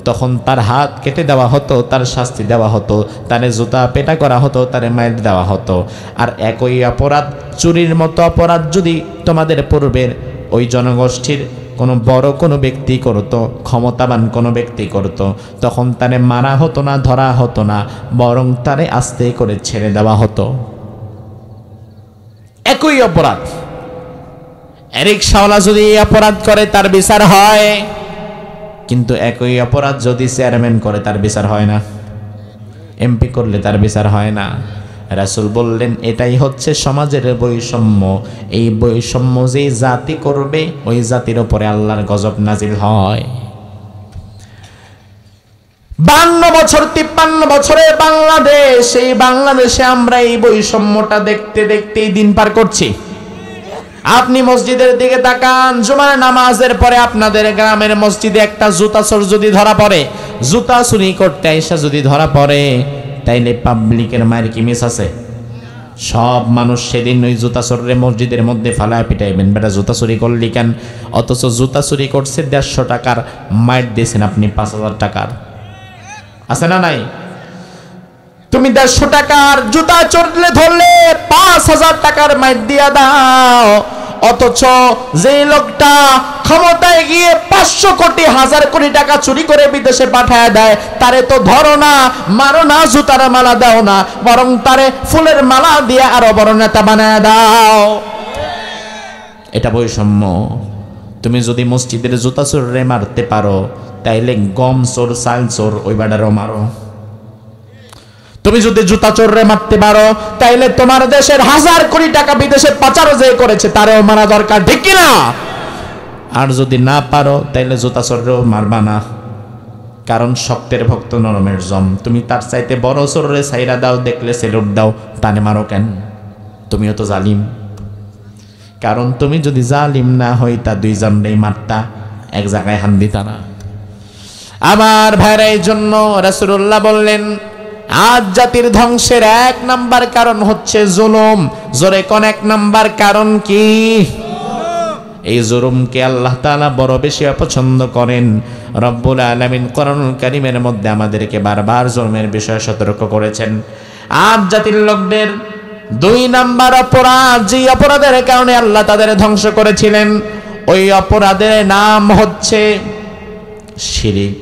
তখন তার হাত কেটে দেওয়া হতো, তার শাস্তি দেওয়া হতো, তারে জুতা পেটা করা হতো, তারে মাইর দেওয়া হতো। আর একই অপরাধ, চুরির মতো অপরাধ যদি তোমাদের পূর্বের ওই জনগোষ্ঠীর কোনো বড় কোনো ব্যক্তি করত, ক্ষমতাবান কোনো ব্যক্তি করত, তখন তারে মারা হতো না, ধরা হতো না, বরং তারে আস্তে করে ছেড়ে দেওয়া হতো। একই অপরাধ, রিকশাওয়ালা যদি এই অপরাধ করে তার বিচার হয়, কিন্তু একই অপরাধ যদি চেয়ারম্যান করে তার বিচার হয় না, এমপি করলে তার বিচার হয় না। রাসূল বললেন, এটাই হচ্ছে সমাজের বৈষম্য। এই বৈষম্য যেই জাতি করবে ওই জাতির উপরে আল্লাহর গজব নাজিল হয়। 52 বছর 53 বছরের বাংলাদেশ, এই বাংলাদেশে আমরা এই বৈষম্যটা দেখতে দেখতেই দিন পার করছি। আপনি মসজিদের দিকে তাকান, জুমার নামাজের পরে আপনাদের গ্রামের মসজিদে একটা জুতা চোর যদি ধরা পড়ে, জুতা চুরি করতে আইসা যদি ধরা পড়ে, তাইলে পাবলিকের মায়ের কি মিস আছে? সব মানুষ সেদিন ওই জুতা চোরের মসজিদের মধ্যে ফালায় পিটাইবেন, বেটা জুতা চুরি করলি কেন? অথচ জুতা চুরি করছে 150 টাকার, মাইর দিয়েছেন আপনি 5000 টাকার। আছে না নাই? তুমি 150 টাকার জুতা চোরলে ধরলে 5000 টাকার মাইর দিয়া দাও, অথচ যে লোকটা ক্ষমতায় গিয়ে 500 কোটি 1000 কোটি টাকা চুরি করে বিদেশে পাঠায় দেয়, তারে তো ধরো না, মারো না, জুতার মালা দাও না, বরং তারে ফুলের মালা দিয়ে আরো বড় নেতা বানায় দাও। এটা বৈষম্য। তুমি যদি মসজিদের জুতা চোরে মারতে পারো, তাইলে গম চোর, চাল চোর ওই বাড়ারও মারো। তুমি যদি জুতা চোররে মারতে পারো, তাইলে তোমার দেশের 1000 কোটি টাকা বিদেশে পাচার যে করেছে তারেও মারা দরকার, ঠিক কিনা? আর যদি না পারো, তাইলে জুতা চোররেও মারবা না, কারণ শক্তের ভক্ত নরমের জম। তুমি তার চাইতে বড় চোররে ছাইরা দাও, দেখলে সেলুট দাও, তানে মারো কেন? তুমিও তো জালিম। কারণ তুমি যদি জালিম না হইতা, 2 জনেই মারতা, এক জায়গায় হান দিতা না। আমার ভাইরা, এই জন্য রাসূলুল্লাহ বললেন, আজ জাতির ধ্বংসের 1 নাম্বার কারণ হচ্ছে জুলুম। জোরে কোন 1 নাম্বার কারণ কি? এই জুলুমকে আল্লাহ তাআলা বড় বেশি অপছন্দ করেন। রব্বুল আলামিন কোরআনুল কারীমের মধ্যে আমাদেরকে বারবার জুলুমের বিষয়ে সতর্ক করেছেন। আদ জাতির লোকদের 2 নাম্বার অপরাধ, যে অপরাধের কারণে আল্লাহ তাদের ধ্বংস করেছিলেন, ওই অপরাধের নাম হচ্ছে শিরিক।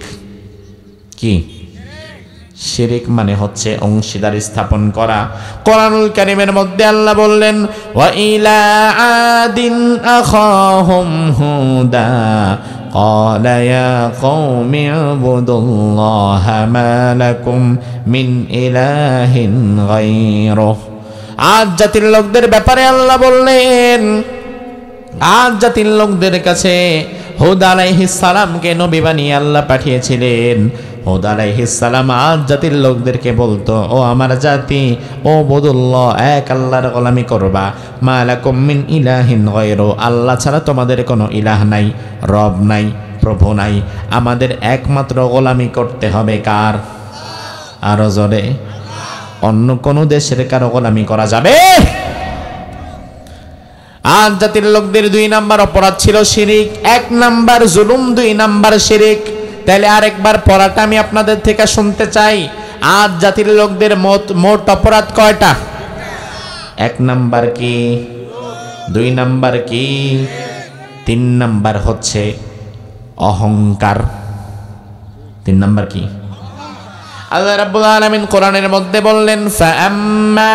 কি শিরিক? মানে হচ্ছে অংশীদার স্থাপন করা। কোরআনুল কারীমের মধ্যে আল্লাহ বললেন, ওয়া ইলা আদিন আখাহুম হুদা ক্বালা ইয়া কওমি ইবুদুল্লাহা মা লাকুম মিন ইলাহিন গায়রুহু। আদ জাতির লোকদের ব্যাপারে আল্লাহ বললেন, আদ জাতির লোকদের কাছে হুদ আলাইহিস সালামকে নবী বানিয়ে আল্লাহ পাঠিয়েছিলেন। হুদ আলাইহিস সালাম আদ জাতির লোকদেরকে বলতো, ও আমার জাতি, ও বুদুল্লাহ, এক আল্লাহর গোলামি করবা, মা লাকুম মিন ইলাহিন গায়রু, আল্লাহ ছাড়া তোমাদের কোনো ইলাহ নাই, রব নাই, প্রভু নাই। আমাদের একমাত্র গোলামি করতে হবে কার? আরো জোরে। অন্য কোন দেশের কারো গোলামি করা যাবে? আদ জাতির লোকদের 2 নাম্বার অপরাধ ছিল শিরিক। 1 নাম্বার জুলুম, 2 নাম্বার শিরিক। তাহলে আরেকবার পড়াটা আমি আপনাদের থেকে শুনতে চাই। আদ জাতির লোকদের মোট অপরাধ কয়টা? 1 নাম্বার কি? 2 নাম্বার কি? 3 নাম্বার হচ্ছে অহংকার। 3 নাম্বার কি? আল্লাহ রাব্বুল আলামিন কোরআনের মধ্যে বললেন, ফাআম্মা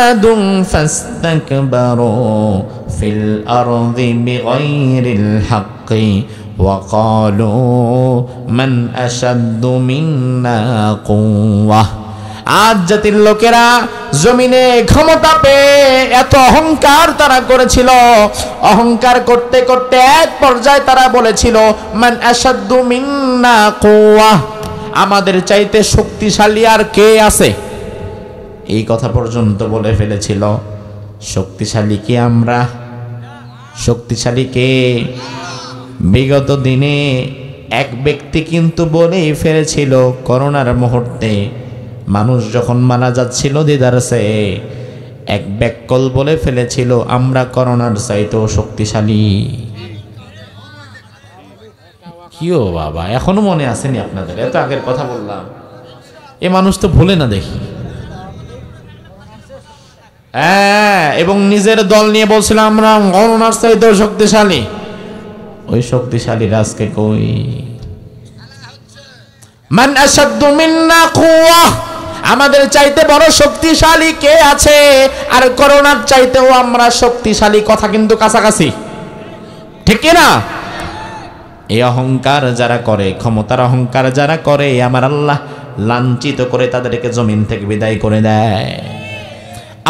আদুন ফাস্তাকবারু ফিল আরদি বিগাইরিল হাক্কি ওয়া ক্বালু মান আশাদ্দু মিন্না কুওয়া। আদ জাতির লোকেরা জমিনে ক্ষমতা পেয়ে এত অহংকার তারা করেছিল। অহংকার করতে করতে এক পর্যায়ে তারা বলেছিল, মান আশাদ্দু মিন্না কুওয়া, আমাদের চাইতে শক্তিশালী আর কে আছে? এই কথা পর্যন্ত বলে ফেলেছিল। শক্তিশালী কে আমরা? শক্তিশালী কে? বিগত দিনে এক ব্যক্তি কিন্তু বলেই ফেলেছিল, করোনার মুহূর্তে মানুষ যখন মারা যাচ্ছিল দিদারসে, এক ব্যাককল বলে ফেলেছিল, আমরা করোনার চাইতেও শক্তিশালী। কিও বাবা, এখনো মনে আসেনি আপনাদের? এত আগের কথা বললাম, এ মানুষ তো ভুলে না দেখি। হ্যাঁ, এবং নিজের দল নিয়ে বলছিলাম আমরা করোনার চাইতেও শক্তিশালী। ওই শক্তিশালী আজকে কই? মান আশাদ্দু মিন্না কুওয়া, আমাদের চাইতে বড় শক্তিশালী কে আছে? আর করোনার চাইতেও আমরা শক্তিশালী, কথা কিন্তু কাছাকাছি, ঠিক না? এই অহংকার যারা করে, ক্ষমতার অহংকার যারা করে, আমার আল্লাহ লাঞ্ছিত করে তাদেরকে জমিন থেকে বিদায় করে দেয়।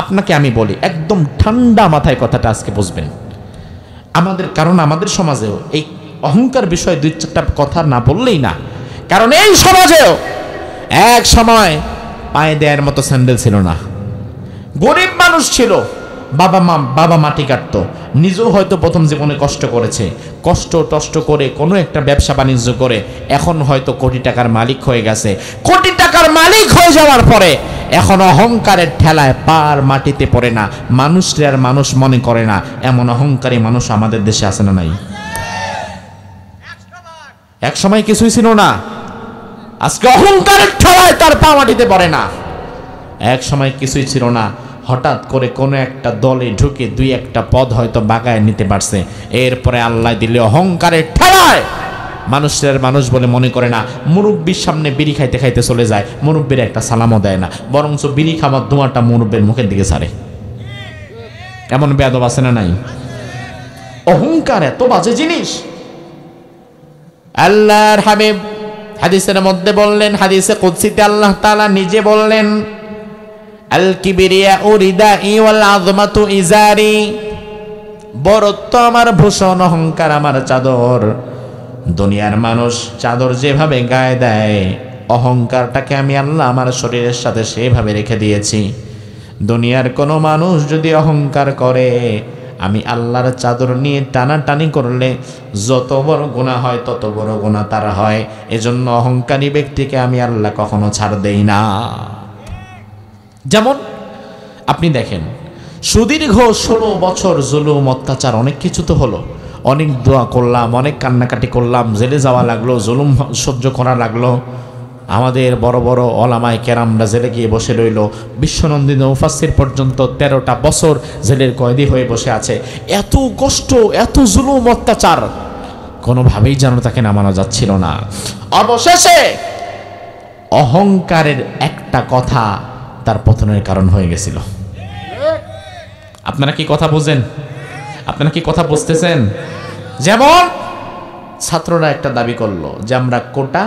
আপনাকে আমি বলি, একদম ঠান্ডা মাথায় কথাটা আজকে বুঝবেন আমাদের, কারণ আমাদের সমাজেও এই অহংকার বিষয়ে 2-4টা কথা না বললেই না। কারণ এই সমাজেও এক সময় পায়ে দেওয়ার মতো স্যান্ডেল ছিল না, গরিব মানুষ ছিল, বাবা মাটি কাটতো, নিজেও হয়তো প্রথম জীবনে কষ্ট করেছে, কষ্ট করে কোনো একটা ব্যবসা বাণিজ্য করে এখন হয়তো কোটি টাকার মালিক হয়ে গেছে। কোটি টাকার মালিক হয়ে যাওয়ার পরে এখন অহংকারের ঠেলায় পার মাটিতে পড়ে না, মানুষরে আর মানুষ মনে করে না। এমন অহংকারী মানুষ আমাদের দেশে আছে না নাই? এক সময় কিছুই ছিল না, আজকে অহংকারের ঠেলায় তার পা মাটিতে পড়ে না। এক সময় কিছুই ছিল না, হঠাৎ করে কোনো একটা দলে ঢুকে 2-1টা পদ হয়তো বাগায় নিতে পারছে, এরপরে আল্লাহ দিলে অহংকারের ঠেলায় মানুষের মানুষ বলে মনে করে না। মুরব্বীর সামনে বিড়ি খাইতে খাইতে চলে যায়, মুরব্বীর একটা সালামও দেয় না, বরঞ্চ বিড়ি খাবার ধোঁয়াটা মুরব্বীর মুখের দিকে ছাড়ে। এমন বেয়াদব আছে না নাই? অহংকার এত বাজে জিনিস। আল্লাহর হাবিব হাদিসের মধ্যে বললেন, হাদিসে কুদসিতে আল্লাহ তাআলা নিজে বললেন, আল কিবরিয়াউ রিদাই ওয়াল আযমাতু ইজারি, বড়ত্ব আমার ভূষণ, অহংকার আমার চাদর। দুনিয়ার মানুষ চাদর যেভাবে গায়ে দেয়, অহংকারটাকে আমি আল্লাহ আমার শরীরের সাথে সেভাবে রেখে দিয়েছি। দুনিয়ার কোনো মানুষ যদি অহংকার করে, আমি আল্লাহর চাদর নিয়ে টানাটানি করলে যত বড় গুনাহ হয় তত বড় গুনাহ তার হয়। এজন্য অহংকারী ব্যক্তিকে আমি আল্লাহ কখনো ছাড় দেই না। যেমন আপনি দেখেন, সুদীর্ঘ 16 বছর জুলুম অত্যাচার, অনেক কিছু তো হলো, অনেক দোয়া করলাম, অনেক কান্নাকাটি করলাম, জেলে যাওয়া লাগলো, জুলুম সহ্য করা লাগলো। আমাদের বড় বড় ওলামায়ে কেরামরা জেলে গিয়ে বসে রইল। বিশ্বনন্দিনী মুফাসসির পর্যন্ত 13টা বছর জেলের কয়েদি হয়ে বসে আছে। এত কষ্ট, এত জুলুম অত্যাচার, কোনোভাবেই যেন তাকে নামানো যাচ্ছিল না। অবশেষে অহংকারের একটা কথা তার পতনের কারণ হয়ে গেছিল। আপনারা কি কথা বুঝেন? আপনারা কি কথা বুঝতেছেন? যেমন ছাত্ররা একটা দাবি করলো যে আমরা কোটা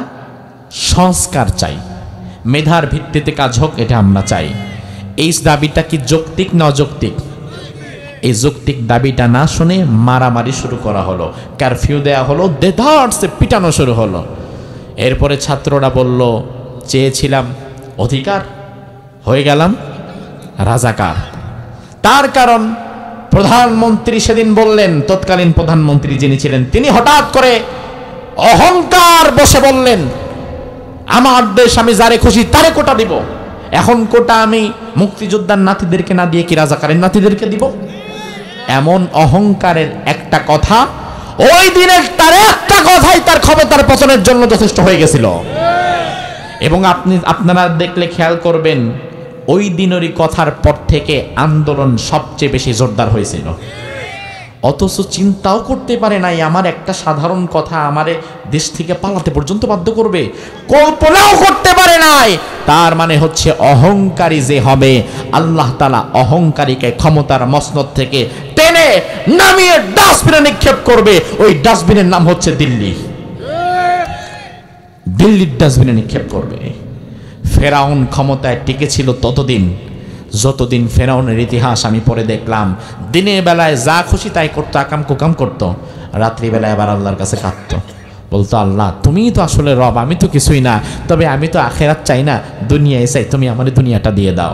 সংস্কার চাই, মেধার ভিত্তিতে কাজ হোক, এটা আমরা চাই। এই দাবিটা কি যৌক্তিক না অযৌক্তিক? এই যৌক্তিক দাবিটা না শুনে মারামারি শুরু করা হলো, কারফিউ দেয়া হলো, দেদারসে পিটানো শুরু হলো। এরপরে ছাত্ররা বলল, চেয়েছিলাম অধিকার, হয়ে গেলাম রাজাকার। তার কারণ প্রধানমন্ত্রী সেদিন বললেন, তৎকালীন প্রধানমন্ত্রী যিনি ছিলেন, তিনি হঠাৎ করে অহংকার বসে বললেন, আমার দেশ, আমি যারে খুশি তারে কোটা দিব। এখন কোটা আমি মুক্তিযোদ্ধার নাতিদেরকে না দিয়ে কি রাজাকারের নাতিদেরকে দিব? এমন অহংকারের একটা কথা, ওই দিনের তার একটা কথাই তার ক্ষমতার পতনের জন্য যথেষ্ট হয়ে গেছিল। এবং আপনারা দেখলে খেয়াল করবেন, ওই দিনেরই কথার পর থেকে আন্দোলন সবচেয়ে বেশি জোরদার হয়েছিল। অথচ চিন্তাও করতে পারে নাই আমার একটা সাধারণ কথা আমারে দেশ থেকে পালাতে পর্যন্ত বাধ্য করবে, কল্পনাও করতে পারে নাই। তার মানে হচ্ছে অহংকারী যে হবে, আল্লাহ তাআলা অহংকারীকে ক্ষমতার মসনদ থেকে টেনে নামিয়ে ডাস্টবিনে নিক্ষেপ করবে। ওই ডাস্টবিনের নাম হচ্ছে দিল্লি। দিল্লির ডাস্টবিনে নিক্ষেপ করবে। ফেরাউন ক্ষমতায় টিকেছিল ততদিন যতদিন ফেরাউনের ইতিহাস আমি পরে দেখলাম, দিনের বেলায় যা খুশি তাই করতো, আকাম কুকাম করতো, রাত্রিবেলায় আবার আল্লাহর কাছে কাঁদতো, বলতো, আল্লাহ তুমিই তো আসলে রব, আমি তো কিছুই না, তবে আমি তো আখেরাত চাই না, দুনিয়ায় চাই, তুমি আমার দুনিয়াটা দিয়ে দাও।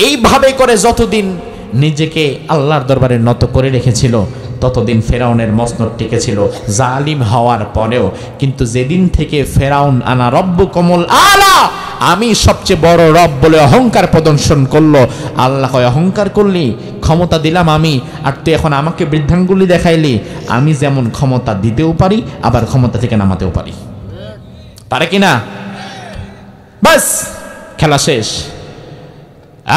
এইভাবে করে যতদিন নিজেকে আল্লাহর দরবারে নত করে রেখেছিল ততদিন ফেরাউনের মসনদ টিকেছিল জালিম হওয়ার পরেও। কিন্তু যেদিন থেকে ফেরাউন আনা রব্বুকুমুল আলা, আমি সবচেয়ে বড় রব বলে অহংকার প্রদর্শন করলো, আল্লাহ কয়, অহংকার করলি, ক্ষমতা দিলাম আমি, আর তুই এখন আমাকে বৃদ্ধাঙ্গুলি দেখাইলি। আমি যেমন ক্ষমতা দিতেও পারি, আবার ক্ষমতা থেকে নামাতেও পারি, পারে কিনা? বাস খেলা শেষ।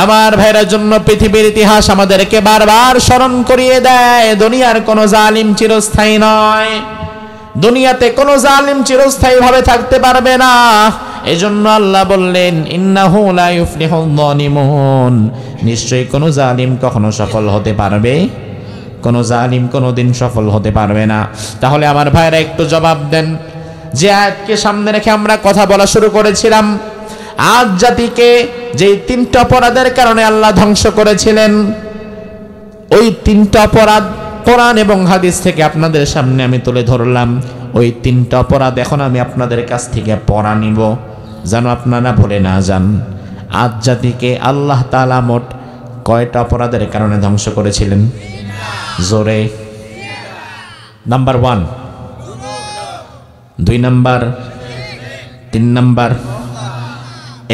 আমার ভাইয়ের জন্য পৃথিবীর ইতিহাস আমাদেরকে বারবার স্মরণ করিয়ে দেয়, দুনিয়ার কোনো জালিম চিরস্থায়ী নয়, দুনিয়াতে কোনো জালিম চিরস্থায়ী ভাবে থাকতে পারবে না। এজন্য আল্লাহ বললেন, ইন্নাহু লা ইউফলিহুল যালিমুন, নিশ্চয়ই কোনো জালিম কখনো সফল হতে পারবে, কোনো জালিম কোনোদিন সফল হতে পারবে না। তাহলে আমার ভাইরা একটু জবাব দেন, যে আয়াতকে সামনে রেখে আমরা কথা বলা শুরু করেছিলাম, আজ জাতিকে যে 3টা অপরাধের কারণে আল্লাহ ধ্বংস করেছিলেন, ওই 3টা অপরাধ কোরআন এবং হাদিস থেকে আপনাদের সামনে আমি তুলে ধরলাম। ওই 3টা অপরাধ এখন আমি আপনাদের কাছ থেকে পড়া নিব, যেন আপনারা ভুলে না যান। আজ জাতিকে আল্লাহ তাআলা মোট কয়টা অপরাধের কারণে ধ্বংস করেছিলেন? জোরে। Number 1, 2 number, 3 number.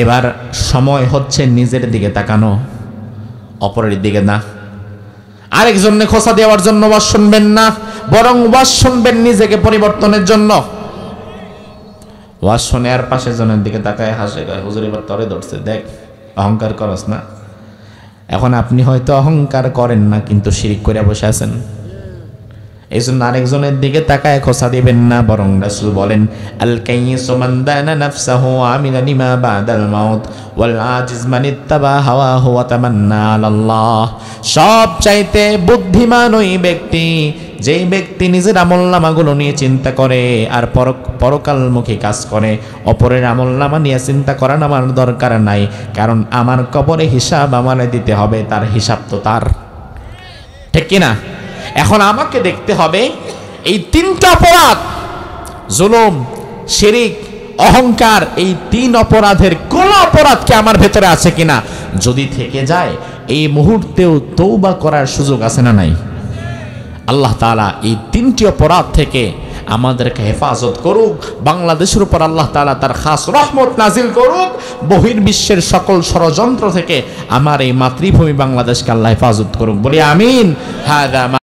এবার সময় হচ্ছে নিজের দিকে তাকানো, অপরের দিকে না। আরেকজনকে খোঁচা দেওয়ার জন্য ওয়াজ শুনবেন না, বরং ওয়াজ শুনবেন নিজেকে পরিবর্তনের জন্য। ওয়াজ শুনে আর পাশের জনের দিকে তাকায় হাসে, হুজুর এবার তরে ধরছে, দেখ অহংকার করস না। এখন আপনি হয়তো অহংকার করেন না, কিন্তু শিরিক করে বসে আছেন। এই জন্য আরেকজনের দিকে তাকায় খোঁচা দিবেন না, বরং রাসূল বলেন, আল কাইয়িসু মান দানা নাফসাহু আমিলা লিমা বাদাল মাউত ওয়াল আজিজ মান ইত্তাবা হাওয়াহু ওয়া তামান্না আলাল্লাহ। সব চাইতে বুদ্ধিমান ওই ব্যক্তি, যেই ব্যক্তি নিজের আমলনামাগুলো নিয়ে চিন্তা করে আর পরকালমুখী কাজ করে। অপরের আমলনামা নিয়ে চিন্তা করার আমার দরকার নাই, কারণ আমার কবরে হিসাব আমারে দিতে হবে, তার হিসাব তো তার, ঠিক কিনা? এখন আমাকে দেখতে হবে এই 3টা অপরাধ, জুলুম, শিরিক, অহংকার, এই 3 অপরাধের কোন অপরাধকে আমার ভেতরে আছে কিনা। যদি থেকে যায়, এই মুহূর্তেও তওবা করার সুযোগ আছে না নাই? আল্লাহ তাআলা এই 3টি অপরাধ থেকে আমাদেরকে হেফাজত করুক, বাংলাদেশের উপর আল্লাহ তাআলা তার খাস রহমত নাজিল করুক, বহির্বিশ্বের সকল ষড়যন্ত্র থেকে আমার এই মাতৃভূমি বাংলাদেশকে আল্লাহ হেফাজত করুক, বলি আমিন। হাদা